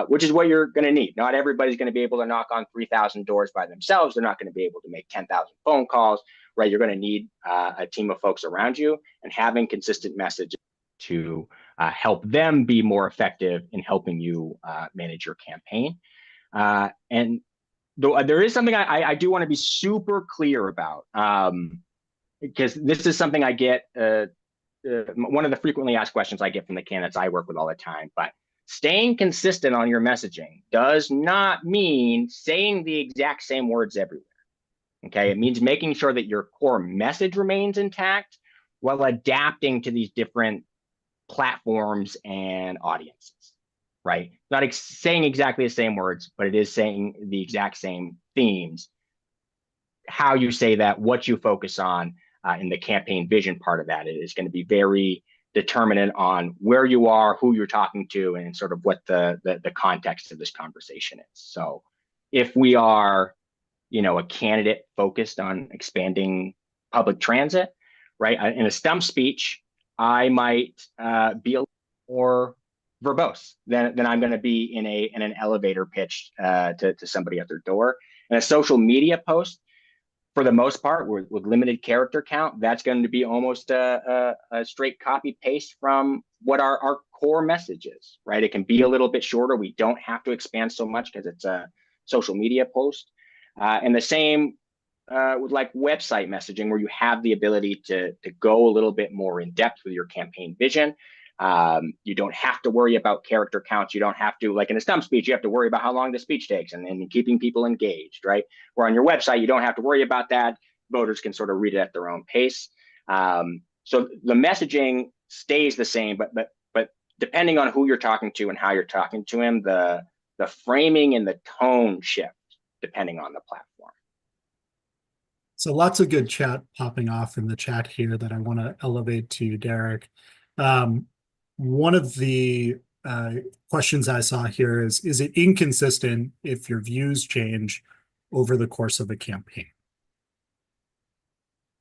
which is what you're going to need. Not everybody's going to be able to knock on 3,000 doors by themselves. They're not going to be able to make 10,000 phone calls, right? You're going to need a team of folks around you, and having consistent messages to help them be more effective in helping you manage your campaign. And there is something I do want to be super clear about, because this is something I get, one of the frequently asked questions I get from the candidates I work with all the time. But staying consistent on your messaging does not mean saying the exact same words everywhere. Okay, it means making sure that your core message remains intact while adapting to these different platforms and audiences, right? Not saying exactly the same words, but it is saying the exact same themes. How you say that, what you focus on in the campaign vision part of that is going to be very determinant on where you are, who you're talking to, and sort of what the context of this conversation is. So if we are, a candidate focused on expanding public transit, right? In a stump speech, I might be a little more verbose than I'm going to be in an elevator pitch to somebody at their door. In a social media post, for the most part, with limited character count, that's going to be almost a straight copy paste from what our core message is, right? It can be a little bit shorter. We don't have to expand so much because it's a social media post. And the same with like website messaging, where you have the ability to go a little bit more in depth with your campaign vision. You don't have to worry about character counts. You don't have to, like in a stump speech, you have to worry about how long the speech takes and keeping people engaged, right? Where on your website, you don't have to worry about that. Voters can sort of read it at their own pace. So the messaging stays the same, but depending on who you're talking to and how you're talking to him, the framing and the tone shift depending on the platform. So lots of good chat popping off in the chat here that I want to elevate to you, Derek. One of the questions I saw here is it inconsistent if your views change over the course of a campaign?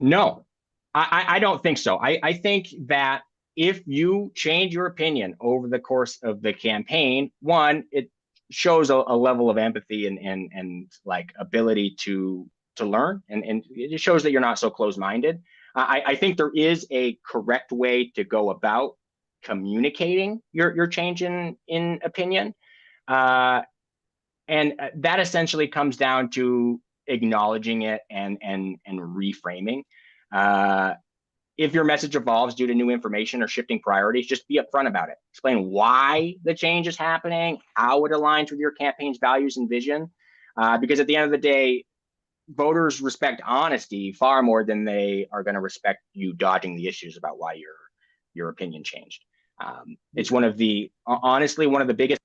No, I don't think so. I think that if you change your opinion over the course of the campaign, one, it shows a level of empathy and like ability to learn, and it shows that you're not so closed-minded. I think there is a correct way to go about communicating your change in opinion. And that essentially comes down to acknowledging it and reframing. If your message evolves due to new information or shifting priorities, just be upfront about it. Explain why the change is happening, how it aligns with your campaign's values and vision. Because at the end of the day, voters respect honesty far more than they are going to respect you dodging the issues about why your opinion changed. It's honestly, one of the biggest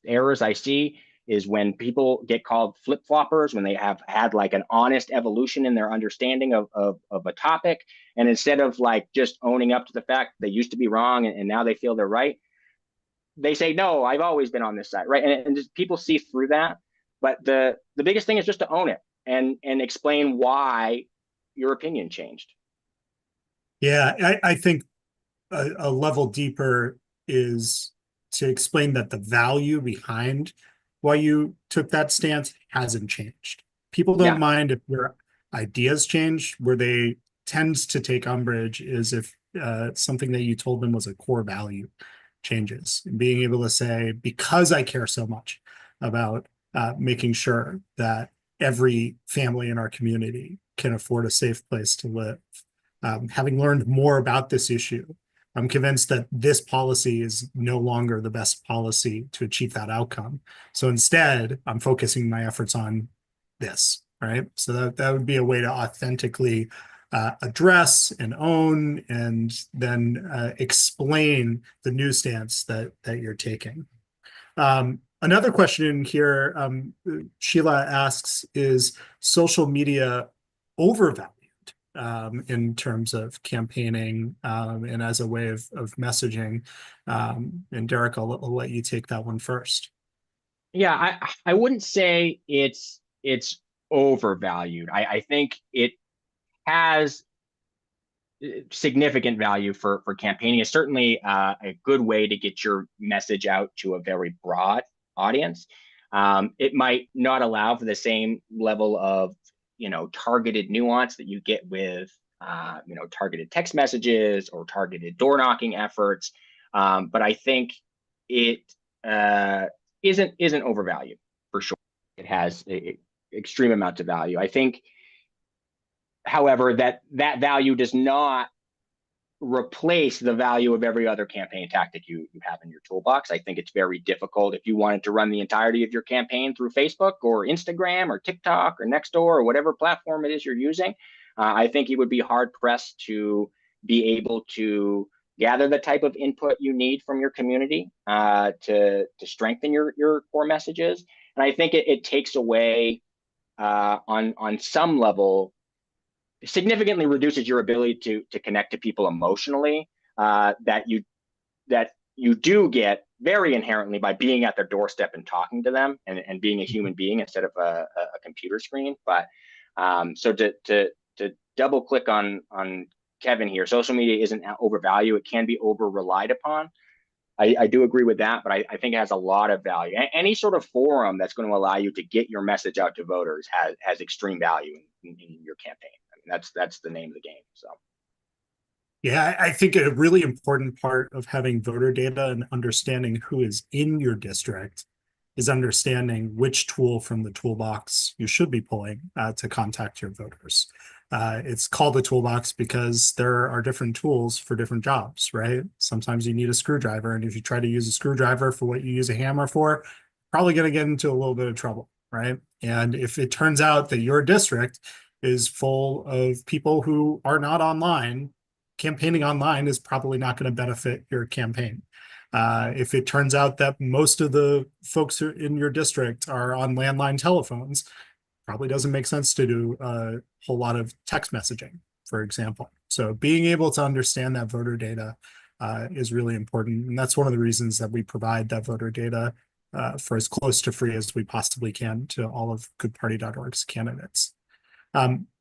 errors I see is when people get called flip-floppers, when they have had like an honest evolution in their understanding of a topic. And instead of like just owning up to the fact they used to be wrong and now they feel they're right, they say, no, I've always been on this side, right? And just people see through that. But the biggest thing is just to own it and explain why your opinion changed. Yeah, I think a level deeper is to explain that the value behind why you took that stance hasn't changed. People don't mind if your ideas change. Where they tend to take umbrage is if something that you told them was a core value changes. And being able to say, because I care so much about making sure that every family in our community can afford a safe place to live. Having learned more about this issue, I'm convinced that this policy is no longer the best policy to achieve that outcome. So instead, I'm focusing my efforts on this, right? So that would be a way to authentically address and own and then explain the new stance that you're taking. Another question here, Sheila asks, is social media overvalued in terms of campaigning and as a way of messaging? And Derek, I'll let you take that one first. Yeah, I wouldn't say it's overvalued. I think it has significant value for campaigning. It's certainly a good way to get your message out to a very broad audience. It might not allow for the same level of, targeted nuance that you get with, targeted text messages or targeted door knocking efforts. But I think it isn't overvalued for sure. It has extreme amounts of value. I think, however, that value does not replace the value of every other campaign tactic you have in your toolbox. I think it's very difficult if you wanted to run the entirety of your campaign through Facebook or Instagram or TikTok or Nextdoor or whatever platform it is you're using. I think you would be hard pressed to be able to gather the type of input you need from your community to strengthen your core messages. And I think it takes away on some level, significantly reduces your ability to connect to people emotionally that you do get very inherently by being at their doorstep and talking to them and being a human being instead of a computer screen. But so to double click on Kevin here, social media isn't overvalued. It can be over relied upon. I do agree with that, but I think it has a lot of value. Any sort of forum that's going to allow you to get your message out to voters has extreme value in your campaign. I mean, that's the name of the game. So. Yeah, I think a really important part of having voter data and understanding who is in your district is understanding which tool from the toolbox you should be pulling to contact your voters. It's called a toolbox because there are different tools for different jobs, right? Sometimes you need a screwdriver, and if you try to use a screwdriver for what you use a hammer for, probably going to get into a little bit of trouble, right? And if it turns out that your district is full of people who are not online, campaigning online is probably not going to benefit your campaign. If it turns out that most of the folks in your district are on landline telephones, probably doesn't make sense to do a whole lot of text messaging, for example. So being able to understand that voter data is really important. And that's one of the reasons that we provide that voter data for as close to free as we possibly can to all of goodparty.org's candidates.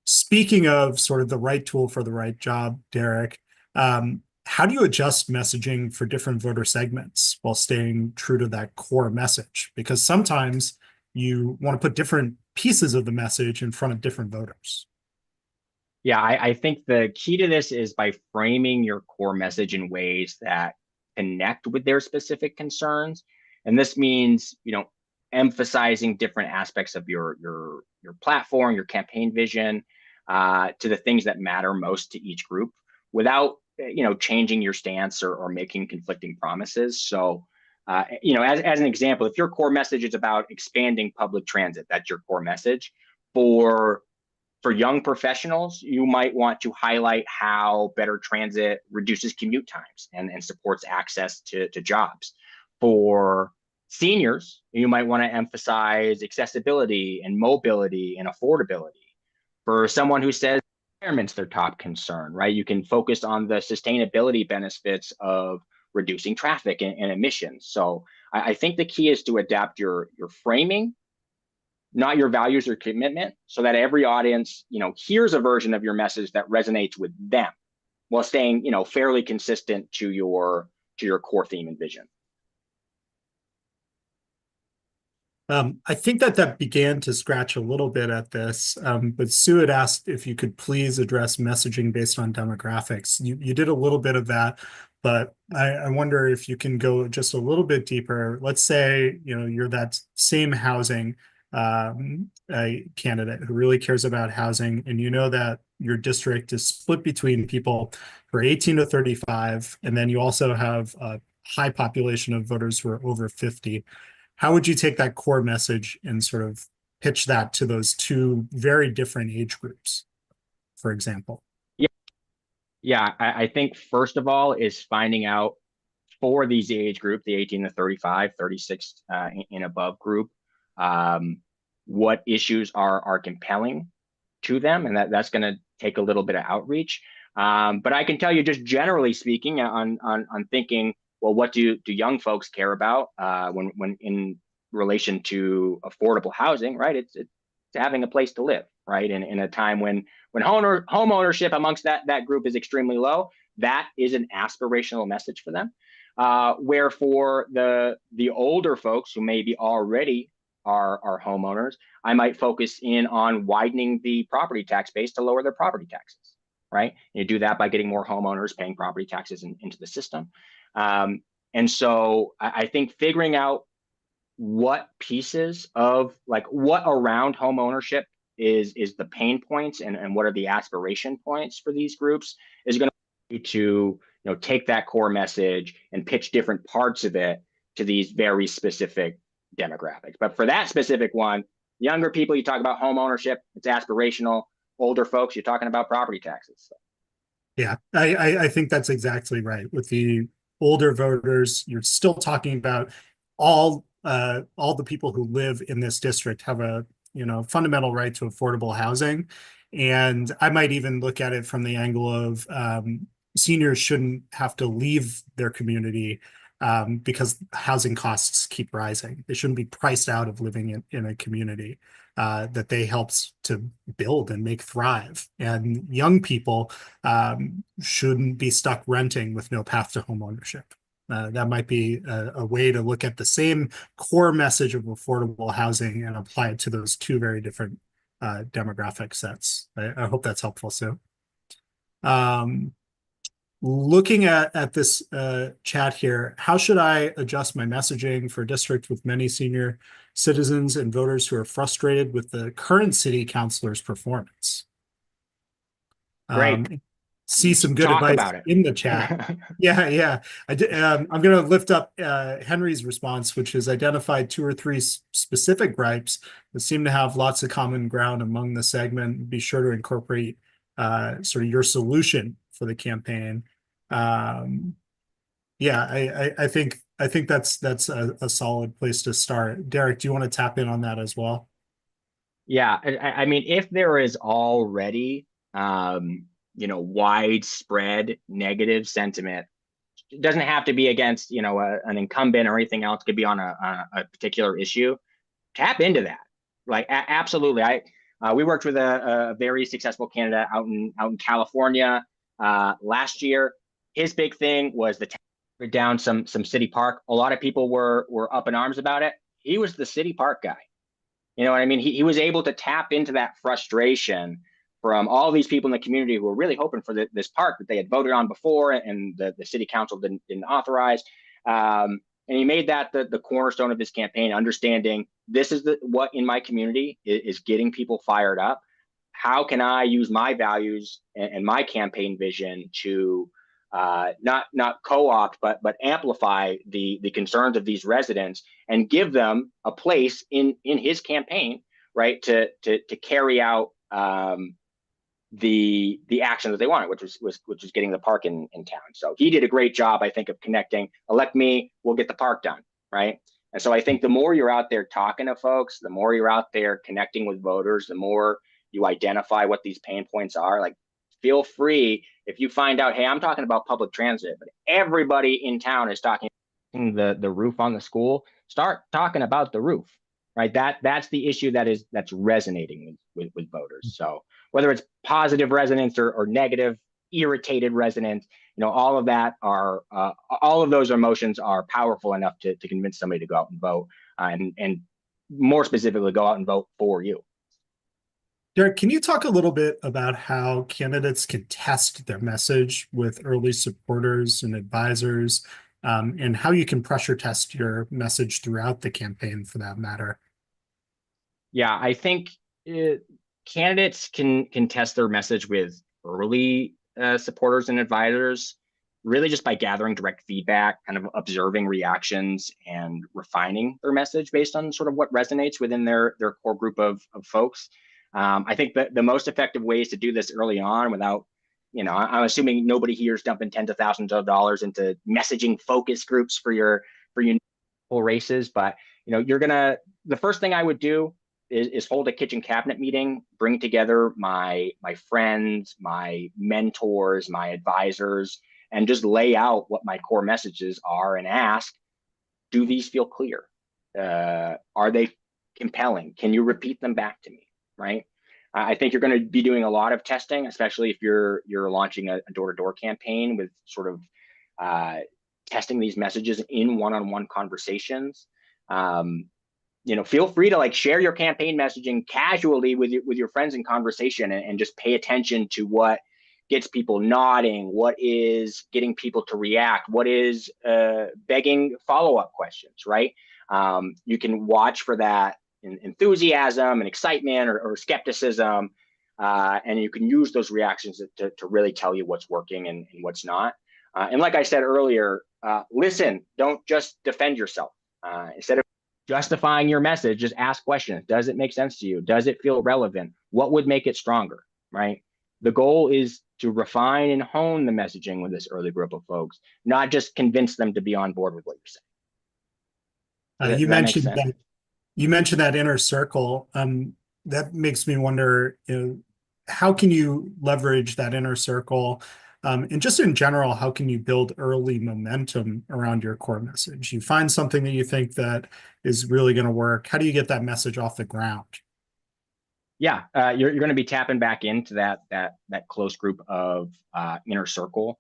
Speaking of sort of the right tool for the right job, Derek, how do you adjust messaging for different voter segments while staying true to that core message? Because sometimes you want to put different pieces of the message in front of different voters. Yeah, I think the key to this is by framing your core message in ways that connect with their specific concerns. And this means, emphasizing different aspects of your platform, your campaign vision, to the things that matter most to each group without, changing your stance or making conflicting promises. So, as an example, if your core message is about expanding public transit, that's your core message. For young professionals, you might want to highlight how better transit reduces commute times and supports access to jobs. For seniors, you might want to emphasize accessibility and mobility and affordability. For someone who says environment's their top concern, right? You can focus on the sustainability benefits of reducing traffic and emissions. So I think the key is to adapt your framing, not your values or commitment, so that every audience, hears a version of your message that resonates with them while staying, fairly consistent to your core theme and vision. I think that began to scratch a little bit at this, but Sue had asked if you could please address messaging based on demographics. You did a little bit of that, but I wonder if you can go just a little bit deeper. Let's say, you're that same housing candidate who really cares about housing, and you know that your district is split between people who are 18 to 35, and then you also have a high population of voters who are over 50. How would you take that core message and sort of pitch that to those two very different age groups, for example? Yeah, I think first of all is finding out for these age group, the 18 to 35, 36 and above group, what issues are compelling to them, and that's going to take a little bit of outreach. But I can tell you, just generally speaking, on thinking, well, what do young folks care about when in relation to affordable housing, right? It's having a place to live, right? And in a time when home ownership amongst that group is extremely low, that is an aspirational message for them. Where for the older folks who maybe already are homeowners, I might focus in on widening the property tax base to lower their property taxes, right? You do that by getting more homeowners paying property taxes into the system. And so I think figuring out what pieces of like what around home ownership is the pain points and what are the aspiration points for these groups is going to be to take that core message and pitch different parts of it to these very specific demographics. But for that specific one, younger people, you talk about home ownership, it's aspirational. Older folks, you're talking about property taxes. Yeah, I think that's exactly right. With the older voters, you're still talking about all the people who live in this district have a fundamental right to affordable housing. And I might even look at it from the angle of seniors shouldn't have to leave their community because housing costs keep rising. They shouldn't be priced out of living in a community that they helped to build and make thrive. And young people shouldn't be stuck renting with no path to home ownership. That might be a way to look at the same core message of affordable housing and apply it to those two very different demographic sets. I hope that's helpful, Sue. Looking at this chat here, how should I adjust my messaging for a district with many senior citizens and voters who are frustrated with the current city councilor's performance? Great. See some good Talk advice about it. in the chat. Yeah. I'm going to lift up Henry's response, which has identified 2 or 3 specific gripes that seem to have lots of common ground among the segment. Be sure to incorporate sort of your solution for the campaign. Yeah, I think that's a solid place to start. Derek, do you want to tap in on that as well? Yeah, I mean, if there is already widespread negative sentiment, it doesn't have to be against an incumbent or anything else. It could be on a particular issue. Tap into that. Like absolutely. We worked with a very successful candidate out in California last year. His big thing was down some city park. A lot of people were up in arms about it. He was the city park guy. You know what I mean? He was able to tap into that frustration from all these people in the community who were really hoping for this park that they had voted on before and the city council didn't authorize. And he made that the cornerstone of his campaign, understanding this is what in my community is getting people fired up. How can I use my values and my campaign vision to not co-opt, but amplify the concerns of these residents and give them a place in his campaign, right, to carry out the action that they wanted, which was getting the park in town. So he did a great job, I think, of connecting. Elect me, we'll get the park done, right? And so I think the more you're out there talking to folks, the more you're out there connecting with voters, the more you identify what these pain points are. Like, feel free if you find out, hey, I'm talking about public transit, but everybody in town is talking the roof on the school. Start talking about the roof, right? That's the issue that's resonating with voters. So whether it's positive resonance or negative, irritated resonance, all of that are all of those emotions are powerful enough to convince somebody to go out and vote, and more specifically, go out and vote for you. Derek, can you talk a little bit about how candidates can test their message with early supporters and advisors, and how you can pressure test your message throughout the campaign for that matter? Yeah, I think candidates can test their message with early supporters and advisors, really just by gathering direct feedback, kind of observing reactions and refining their message based on sort of what resonates within their core group of folks. I think that the most effective ways to do this early on without, I'm assuming nobody here is dumping tens of thousands of dollars into messaging focus groups for your races, but the first thing I would do is hold a kitchen cabinet meeting, bring together my friends, my mentors, my advisors, and just lay out what my core messages are and ask, do these feel clear? Are they compelling? Can you repeat them back to me? Right. I think you're going to be doing a lot of testing, especially if you're launching a door-to-door campaign with sort of testing these messages in one-on-one conversations. Feel free to like share your campaign messaging casually with your friends in conversation, and just pay attention to what gets people nodding, what is getting people to react, what is begging follow-up questions, right? You can watch for that enthusiasm and excitement or skepticism, and you can use those reactions to really tell you what's working and what's not. And like I said earlier, listen, don't just defend yourself. Instead of justifying your message, just ask questions. Does it make sense to you? Does it feel relevant? What would make it stronger, right? The goal is to refine and hone the messaging with this early group of folks, not just convince them to be on board with what you're saying. You Does that make mentioned sense? that you mentioned that inner circle. That makes me wonder, how can you leverage that inner circle? And just in general, how can you build early momentum around your core message? You find something that you think that is really going to work. How do you get that message off the ground? Yeah, you're going to be tapping back into that close group of inner circle.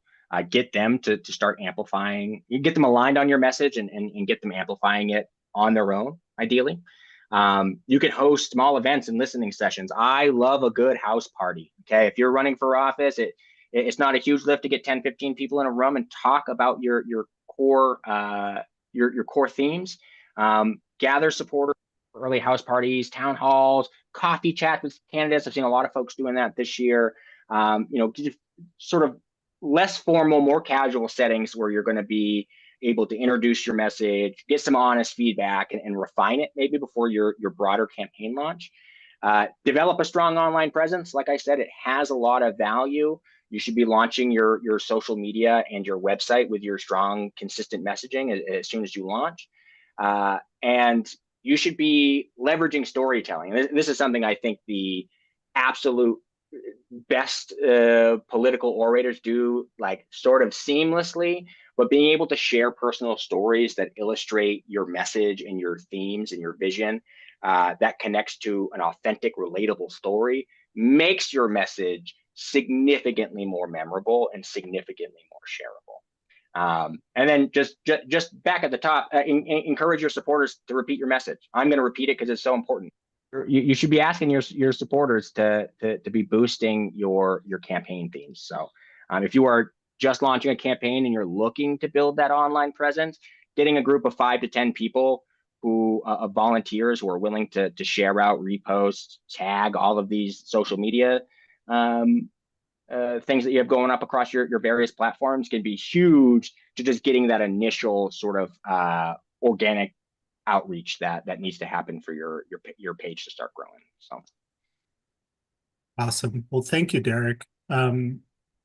Get them to start amplifying. You get them aligned on your message, and get them amplifying it on their own, ideally. You can host small events and listening sessions. I love a good house party. Okay, if you're running for office, it's not a huge lift to get 10, 15 people in a room and talk about your core your core themes. Gather supporters for early house parties, town halls, coffee chat with candidates. I've seen a lot of folks doing that this year. Sort of less formal, more casual settings where you're going to be able to introduce your message, get some honest feedback, and refine it maybe before your broader campaign launch. Develop a strong online presence. Like I said, it has a lot of value. You should be launching your social media and your website with your strong, consistent messaging as soon as you launch. And you should be leveraging storytelling. This is something I think the absolute best political orators do, like sort of seamlessly, but being able to share personal stories that illustrate your message and your themes and your vision, that connects to an authentic, relatable story, makes your message significantly more memorable and significantly more shareable. And then just back at the top, encourage your supporters to repeat your message. I'm going to repeat it because it's so important. You should be asking your supporters to be boosting your campaign themes. So if you are just launching a campaign and you're looking to build that online presence, getting a group of 5 to 10 people who volunteers who are willing to share out, repost, tag all of these social media things that you have going up across your various platforms can be huge to just getting that initial sort of organic outreach that needs to happen for your page to start growing. So Awesome. Well, thank you, Derek.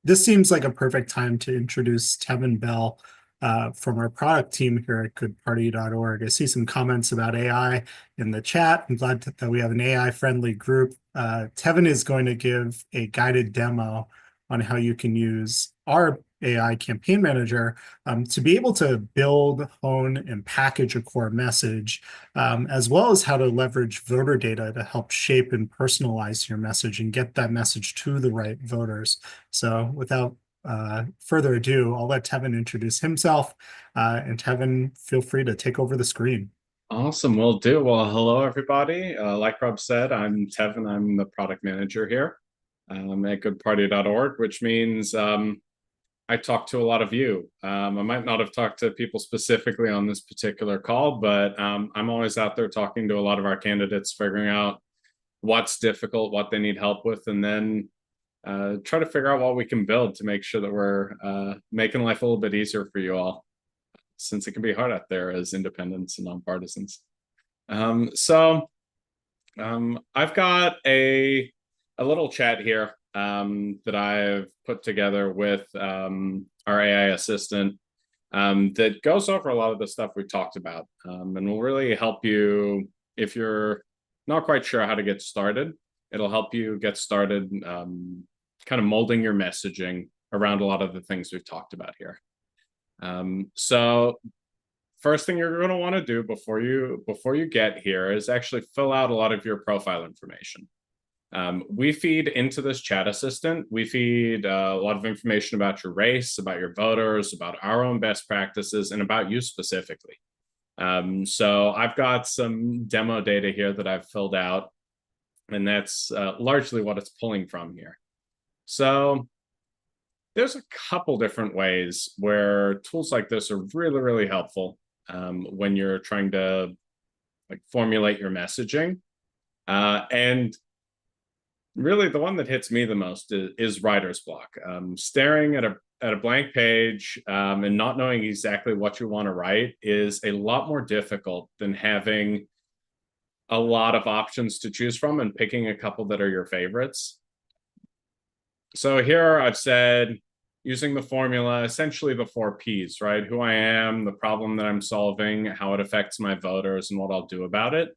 This seems like a perfect time to introduce Tevin Bell from our product team here at goodparty.org. I see some comments about AI in the chat. I'm glad that we have an AI-friendly group. Tevin is going to give a guided demo on how you can use our AI campaign manager to be able to build, hone, and package a core message, as well as how to leverage voter data to help shape and personalize your message and get that message to the right voters. So without further ado, I'll let Tevin introduce himself. And Tevin, feel free to take over the screen. Awesome, will do. Well, hello, everybody. Like Rob said, I'm Tevin. I'm the product manager here at goodparty.org, which means I talk to a lot of you. I might not have talked to people specifically on this particular call, but I'm always out there talking to a lot of our candidates, figuring out what's difficult, what they need help with, and then try to figure out what we can build to make sure that we're making life a little bit easier for you all, since it can be hard out there as independents and nonpartisans. I've got a little chat here that I've put together with our AI assistant that goes over a lot of the stuff we talked about and will really help you if you're not quite sure how to get started. It'll help you get started kind of molding your messaging around a lot of the things we've talked about here. So first thing you're going to want to do before you get here is actually fill out a lot of your profile information. We feed into this chat assistant, we feed a lot of information about your race, about your voters, about our own best practices, and about you specifically. So I've got some demo data here that I've filled out, and that's largely what it's pulling from here. So there's a couple different ways where tools like this are really, really helpful when you're trying to formulate your messaging. And really the one that hits me the most is writer's block. Staring at a blank page and not knowing exactly what you want to write is a lot more difficult than having a lot of options to choose from and picking a couple that are your favorites. So here I've said, using the formula, essentially the 4 Ps, right? Who I am, the problem that I'm solving, how it affects my voters, and what I'll do about it.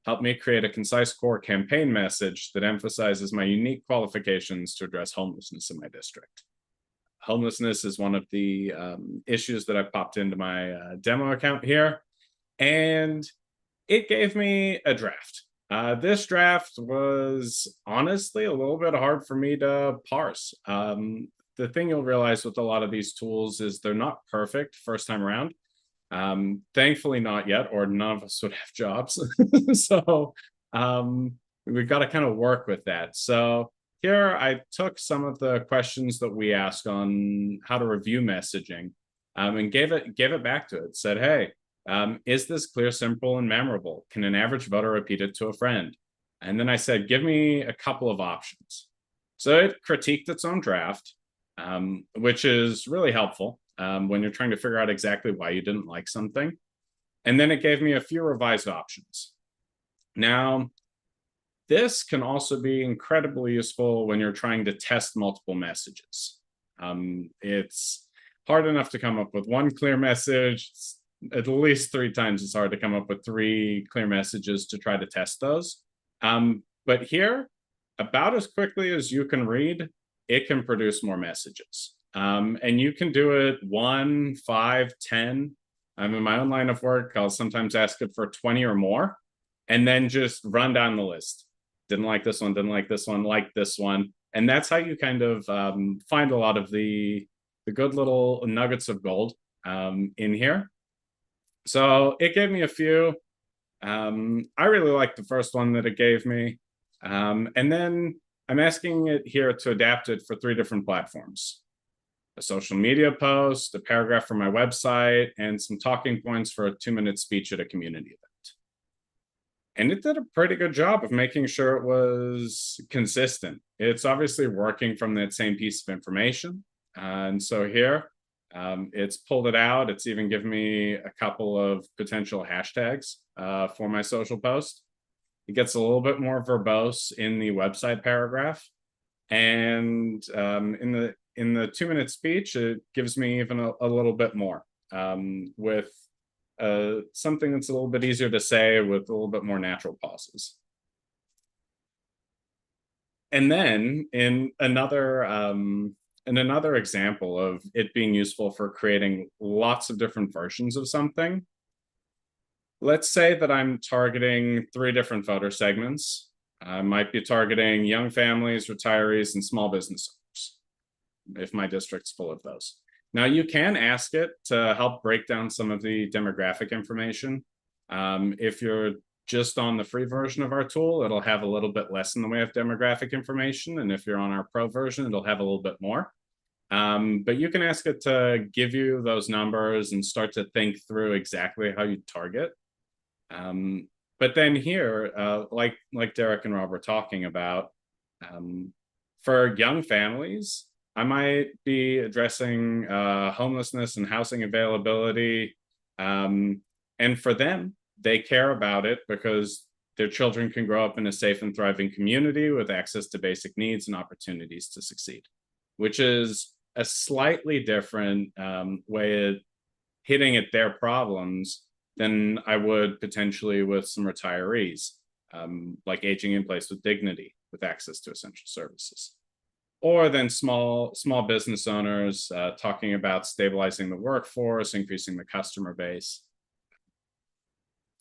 Help me create a concise core campaign message that emphasizes my unique qualifications to address homelessness in my district. Homelessness is one of the issues that I popped into my demo account here, and it gave me a draft. This draft was honestly a little bit hard for me to parse. The thing you'll realize with a lot of these tools is they're not perfect first time around. Thankfully not yet, or none of us would have jobs. So we've got to kind of work with that. So here I took some of the questions that we ask on how to review messaging and gave it back to it. Said, hey, is this clear, simple, and memorable? Can an average voter repeat it to a friend? And then I said, give me a couple of options. So it critiqued its own draft, which is really helpful when you're trying to figure out exactly why you didn't like something. And then it gave me a few revised options. Now, this can also be incredibly useful when you're trying to test multiple messages. It's hard enough to come up with one clear message. It's at least 3 times as hard to come up with 3 clear messages to try to test those. But here, about as quickly as you can read, it can produce more messages. And you can do it 1, 5, 10. In my own line of work, I'll sometimes ask it for 20 or more, and then just run down the list. Didn't like this one, didn't like this one, like this one. And that's how you kind of find a lot of the good little nuggets of gold in here. So it gave me a few. I really liked the first one that it gave me. And then I'm asking it here to adapt it for 3 different platforms. A social media post, a paragraph from my website, and some talking points for a 2-minute speech at a community event. And it did a pretty good job of making sure it was consistent. It's obviously working from that same piece of information. And so here, it's pulled it out. It's even given me a couple of potential hashtags for my social post. It gets a little bit more verbose in the website paragraph. And in the 2-minute speech, it gives me even a little bit more with something that's a little bit easier to say with a little bit more natural pauses. And then in another example of it being useful for creating lots of different versions of something, let's say that I'm targeting 3 different voter segments. I might be targeting young families, retirees, and small business owners, if my district's full of those. Now, you can ask it to help break down some of the demographic information. If you're just on the free version of our tool, it'll have a little bit less in the way of demographic information. And if you're on our pro version, it'll have a little bit more. But you can ask it to give you those numbers and start to think through exactly how you target. But then here, like Derek and Rob were talking about, for young families, I might be addressing homelessness and housing availability. And for them, they care about it because their children can grow up in a safe and thriving community with access to basic needs and opportunities to succeed, which is a slightly different way of hitting at their problems than I would potentially with some retirees, like aging in place with dignity, with access to essential services. Or then small business owners talking about stabilizing the workforce, increasing the customer base.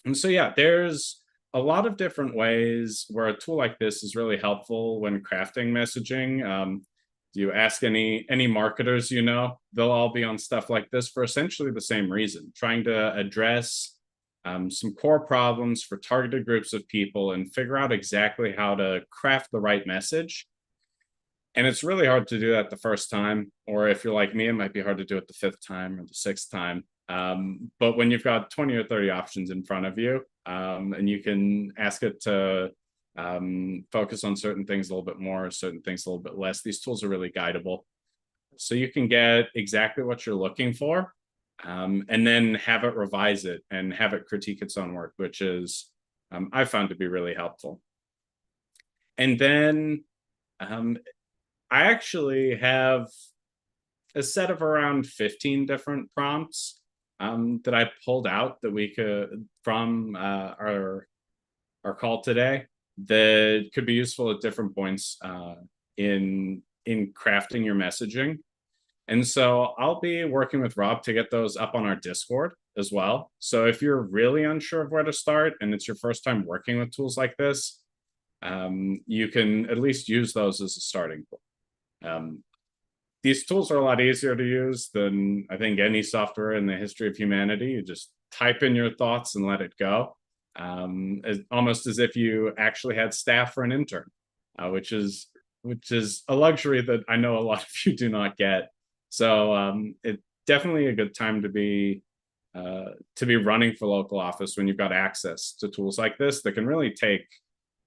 And so, yeah, there's a lot of different ways where a tool like this is really helpful when crafting messaging. Do you ask any marketers you know, they'll all be on stuff like this for essentially the same reason, trying to address some core problems for targeted groups of people and figure out exactly how to craft the right message. And it's really hard to do that the first time, or if you're like me, it might be hard to do it the fifth time or the sixth time. But when you've got 20 or 30 options in front of you, and you can ask it to focus on certain things a little bit more, certain things a little bit less, these tools are really guidable. So you can get exactly what you're looking for, and then have it revise it and have it critique its own work, which is I found to be really helpful. And then I actually have a set of around 15 different prompts that I pulled out that we could from our call today that could be useful at different points in crafting your messaging. And so I'll be working with Rob to get those up on our Discord as well. So if you're really unsure of where to start and it's your first time working with tools like this, you can at least use those as a starting point. These tools are a lot easier to use than I think any software in the history of humanity. You just type in your thoughts and let it go, almost as if you actually had staff for an intern, which is a luxury that I know a lot of you do not get. So it's definitely a good time to be running for local office when you've got access to tools like this that can really take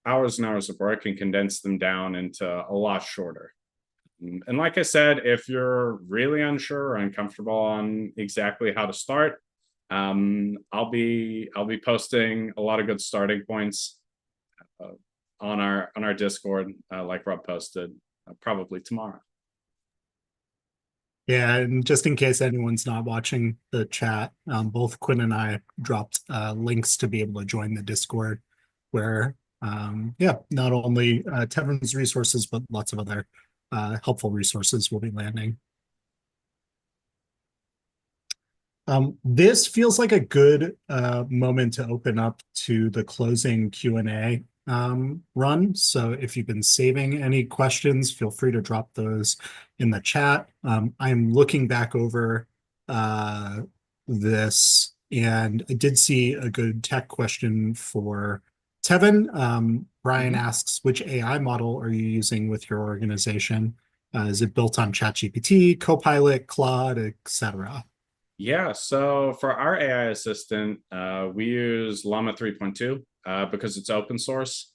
hours and hours of work and condense them down into a lot shorter. And like I said, if you're really unsure or uncomfortable on exactly how to start, I'll be posting a lot of good starting points on our Discord, like Rob posted, probably tomorrow. Yeah, and just in case anyone's not watching the chat, both Quinn and I dropped links to be able to join the Discord, where not only Tevin's resources, but lots of other helpful resources will be landing. This feels like a good moment to open up to the closing Q&A run. So if you've been saving any questions, feel free to drop those in the chat. I'm looking back over this, and I did see a good tech question for Tevin. Brian asks, which AI model are you using with your organization? Is it built on ChatGPT, Copilot, Claude, etc.? Yeah, so for our AI assistant, we use Llama 3.2 because it's open source.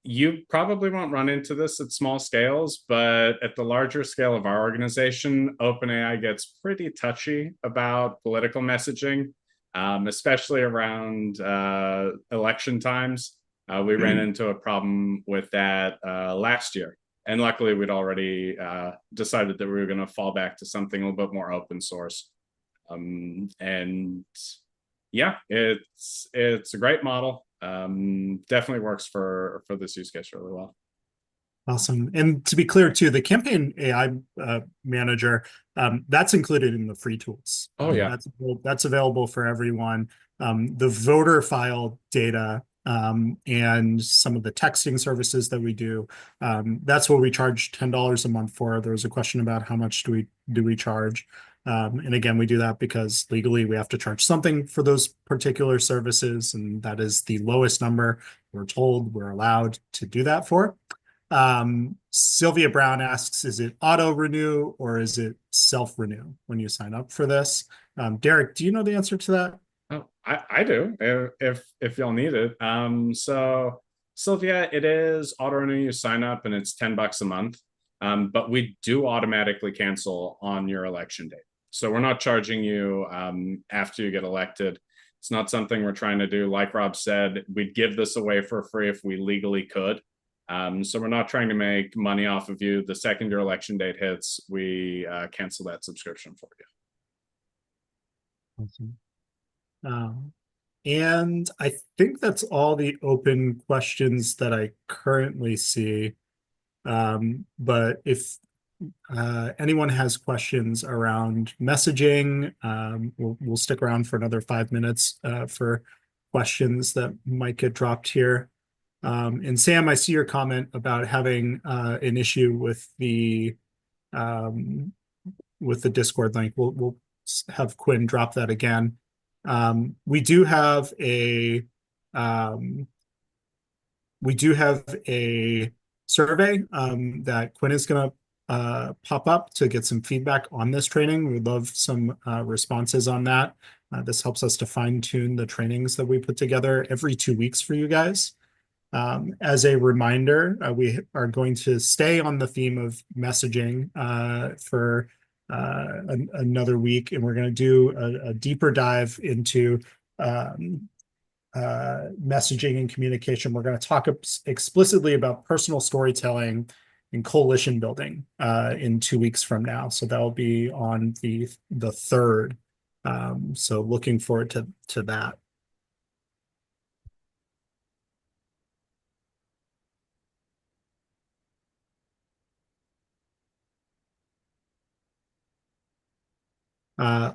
You probably won't run into this at small scales, but at the larger scale of our organization, OpenAI gets pretty touchy about political messaging, especially around election times. We ran into a problem with that last year. And luckily, we'd already decided that we were going to fall back to something a little bit more open source. And yeah, it's a great model. Definitely works for this use case really well. Awesome. And to be clear too, the campaign AI manager, that's included in the free tools. Oh yeah, that's available for everyone. The voter file data and some of the texting services that we do, that's what we charge $10 a month for. There was a question about how much do we charge. And again, we do that because legally we have to charge something for those particular services, and that is the lowest number we're told we're allowed to do that for. Sylvia Brown asks, is it auto renew or is it self renew when you sign up for this? Derek, do you know the answer to that? Oh, I do, if y'all need it. So Sylvia, it is auto renew. You sign up and it's $10 a month. But we do automatically cancel on your election date. So we're not charging you after you get elected. It's not something we're trying to do. Like Rob said, we'd give this away for free if we legally could. So we're not trying to make money off of you. The second your election date hits, we cancel that subscription for you. Awesome. And I think that's all the open questions that I currently see. But if anyone has questions around messaging, we'll stick around for another 5 minutes for questions that might get dropped here. And Sam, I see your comment about having an issue with the Discord link. We'll have Quinn drop that again. We do have a survey that Quinn is going to pop up to get some feedback on this training. We'd love some responses on that. This helps us to fine tune the trainings that we put together every 2 weeks for you guys. As a reminder, we are going to stay on the theme of messaging for another week, and we're going to do a deeper dive into messaging and communication. We're going to talk explicitly about personal storytelling and coalition building in 2 weeks from now. So that will be on the 3rd. So looking forward to that.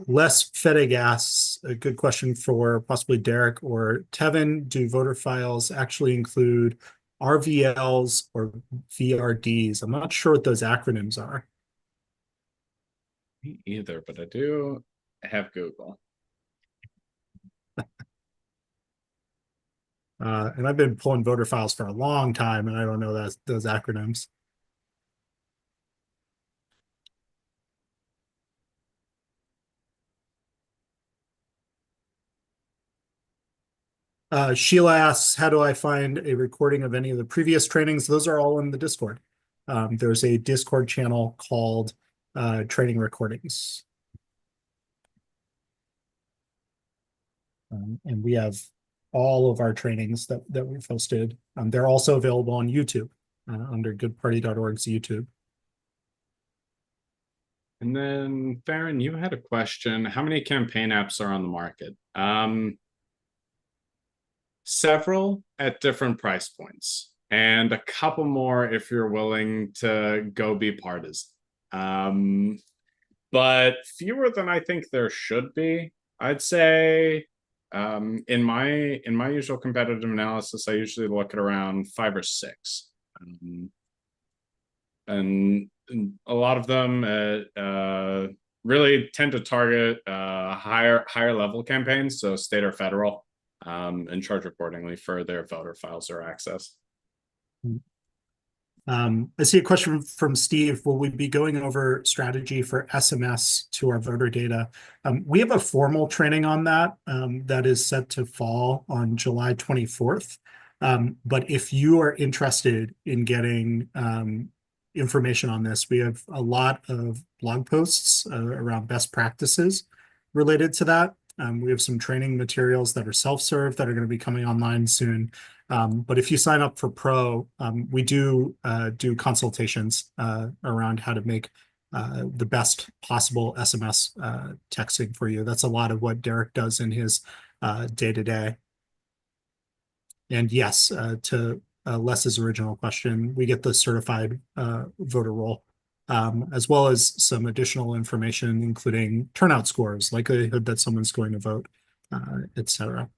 Les Fettig asks, a good question for possibly Derek or Tevin. Do voter files actually include RVLs or VRDs? I'm not sure what those acronyms are. Me either, but I do have Google. And I've been pulling voter files for a long time, and I don't know those acronyms. Sheila asks, how do I find a recording of any of the previous trainings? Those are all in the Discord. There's a Discord channel called Training Recordings. And we have all of our trainings that we've hosted. They're also available on YouTube under goodparty.org's YouTube. And then, Farron, you had a question. How many campaign apps are on the market? Several at different price points, and a couple more if you're willing to go be partisan. But fewer than I think there should be. I'd say in my usual competitive analysis, I usually look at around 5 or 6. And a lot of them really tend to target higher level campaigns, so state or federal, and charge accordingly for their voter files or access. I see a question from Steve. Will we be going over strategy for SMS to our voter data? We have a formal training on that that is set to fall on July 24th. But if you are interested in getting information on this, we have a lot of blog posts around best practices related to that. We have some training materials that are self-serve that are going to be coming online soon. But if you sign up for Pro, we do consultations around how to make the best possible SMS texting for you. That's a lot of what Derek does in his day-to-day. And yes, to Les's original question, we get the certified voter roll, as well as some additional information, including turnout scores, likelihood that someone's going to vote, etc.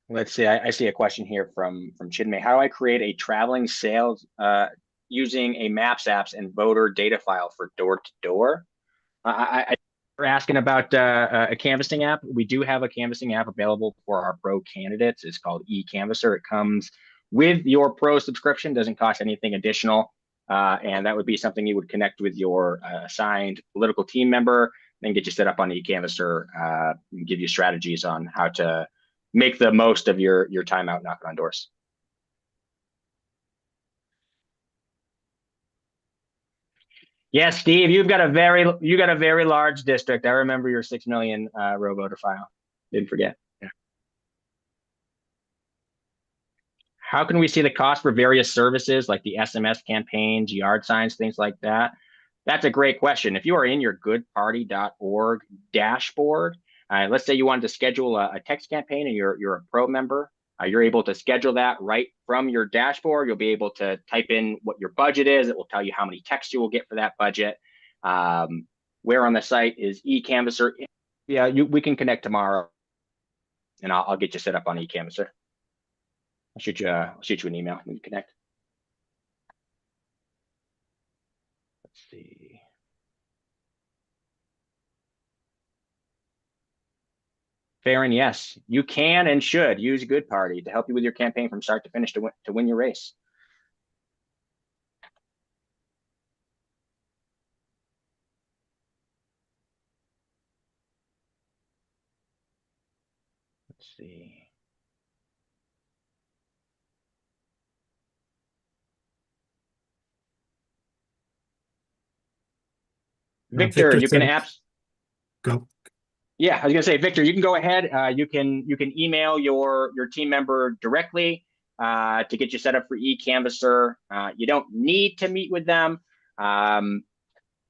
Let's see. I see a question here from Chinmay. How do I create a traveling sales using a Maps apps and voter data file for door to door? We're asking about a canvassing app. We do have a canvassing app available for our Pro candidates. It's called eCanvasser. It comes with your Pro subscription, doesn't cost anything additional. And that would be something you would connect with your assigned political team member, then get you set up on eCanvasser, and give you strategies on how to make the most of your time out knocking on doors. Yes, Steve, you got a very large district. I remember your 6 million row voter file. Didn't forget. Yeah. How can we see the cost for various services like the SMS campaigns, yard signs, things like that? That's a great question. If you are in your goodparty.org dashboard, let's say you wanted to schedule a text campaign and you're a Pro member, You're able to schedule that right from your dashboard. You'll be able to type in what your budget is. It will tell you how many texts you will get for that budget. Where on the site is eCanvasser? Yeah, we can connect tomorrow, and I'll get you set up on eCanvasser. I'll shoot you an email when you connect. Let's see. Farron, yes, you can and should use Goodparty to help you with your campaign from start to finish to win your race. Let's see. Victor, you can go. Yeah, I was gonna say, Victor, you can go ahead. You can email your team member directly to get you set up for eCanvasser. You don't need to meet with them.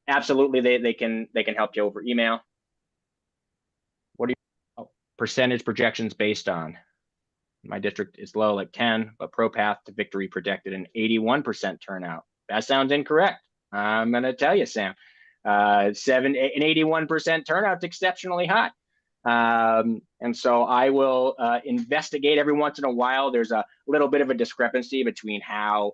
Absolutely, they can help you over email. What do you percentage projections based on? My district is low, like 10, but ProPath to victory projected an 81% turnout. That sounds incorrect. I'm gonna tell you, Sam. An 81% turnout is exceptionally high. And so I will investigate every once in a while. There's a little bit of a discrepancy between how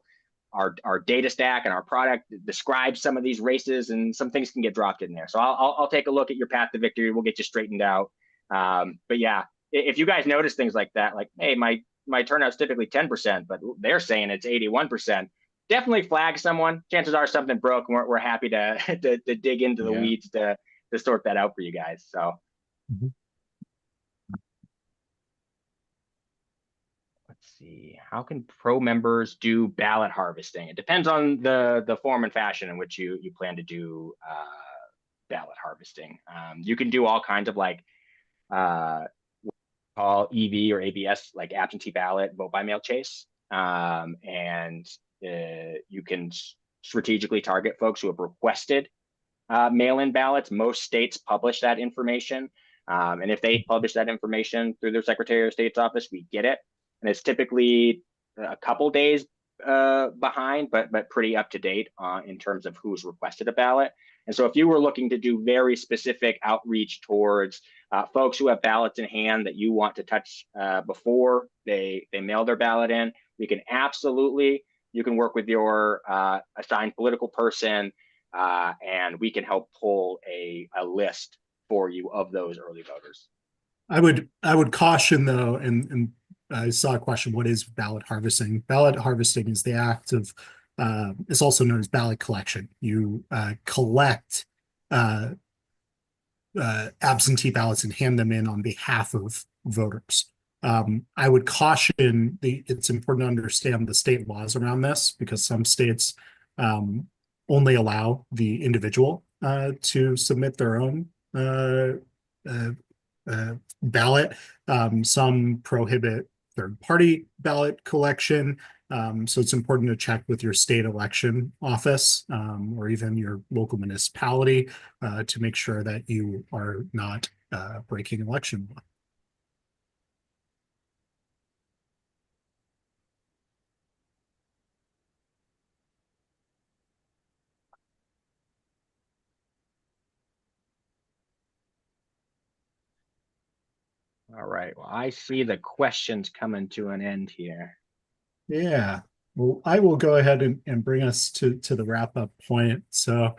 our data stack and our product describes some of these races, and some things can get dropped in there. So I'll take a look at your path to victory. We'll get you straightened out. But yeah, if you guys notice things like that, like, hey, my turnout's typically 10%, but they're saying it's 81%. Definitely flag someone. Chances are something broke, and we're happy to dig into the weeds to sort that out for you guys. So let's see. How can pro members do ballot harvesting? It depends on the form and fashion in which you plan to do ballot harvesting. You can do all kinds of like call EV or ABS, like absentee ballot, vote by mail chase, and you can strategically target folks who have requested mail-in ballots. Most states publish that information. And if they publish that information through their Secretary of State's office, we get it. And it's typically a couple days behind, but pretty up to date in terms of who's requested a ballot. And so if you were looking to do very specific outreach towards folks who have ballots in hand that you want to touch before they mail their ballot in, we can absolutely, you can work with your assigned political person, and we can help pull a list for you of those early voters. I would caution though, and I saw a question, what is ballot harvesting? Ballot harvesting is the act of, it's also known as ballot collection. You collect absentee ballots and hand them in on behalf of voters. I would caution it's important to understand the state laws around this, because some states only allow the individual to submit their own ballot. Some prohibit third-party ballot collection. So it's important to check with your state election office or even your local municipality to make sure that you are not breaking election law. All right. Well, I see the questions coming to an end here. Yeah. Well, I will go ahead and bring us to the wrap-up point. So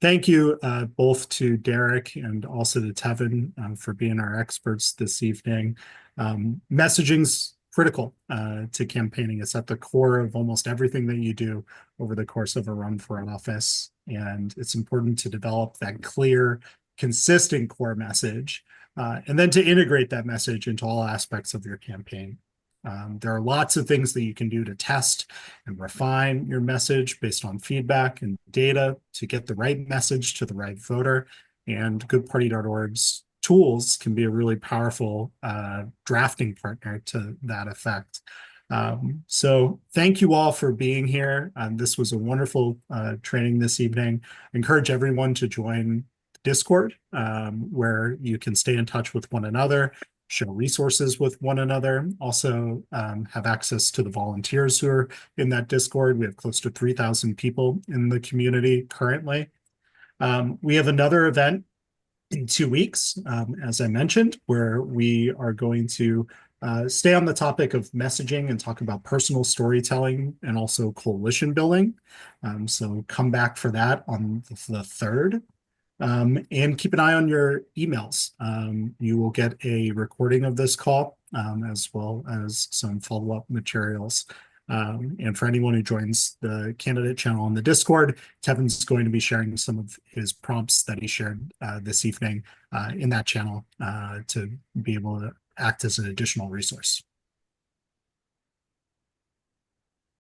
thank you both to Derek and also to Tevin for being our experts this evening. Messaging's critical to campaigning. It's at the core of almost everything that you do over the course of a run for an office. And it's important to develop that clear, consistent core message, and then to integrate that message into all aspects of your campaign. There are lots of things that you can do to test and refine your message based on feedback and data to get the right message to the right voter. And goodparty.org's tools can be a really powerful drafting partner to that effect. So thank you all for being here. This was a wonderful training this evening. I encourage everyone to join Discord, where you can stay in touch with one another, share resources with one another. Also, have access to the volunteers who are in that Discord. We have close to 3,000 people in the community currently. We have another event in 2 weeks, as I mentioned, where we are going to stay on the topic of messaging and talk about personal storytelling and also coalition building. So come back for that on the 3rd. And keep an eye on your emails. You will get a recording of this call, as well as some follow-up materials. And for anyone who joins the candidate channel on the Discord, Tevin's going to be sharing some of his prompts that he shared this evening in that channel to be able to act as an additional resource.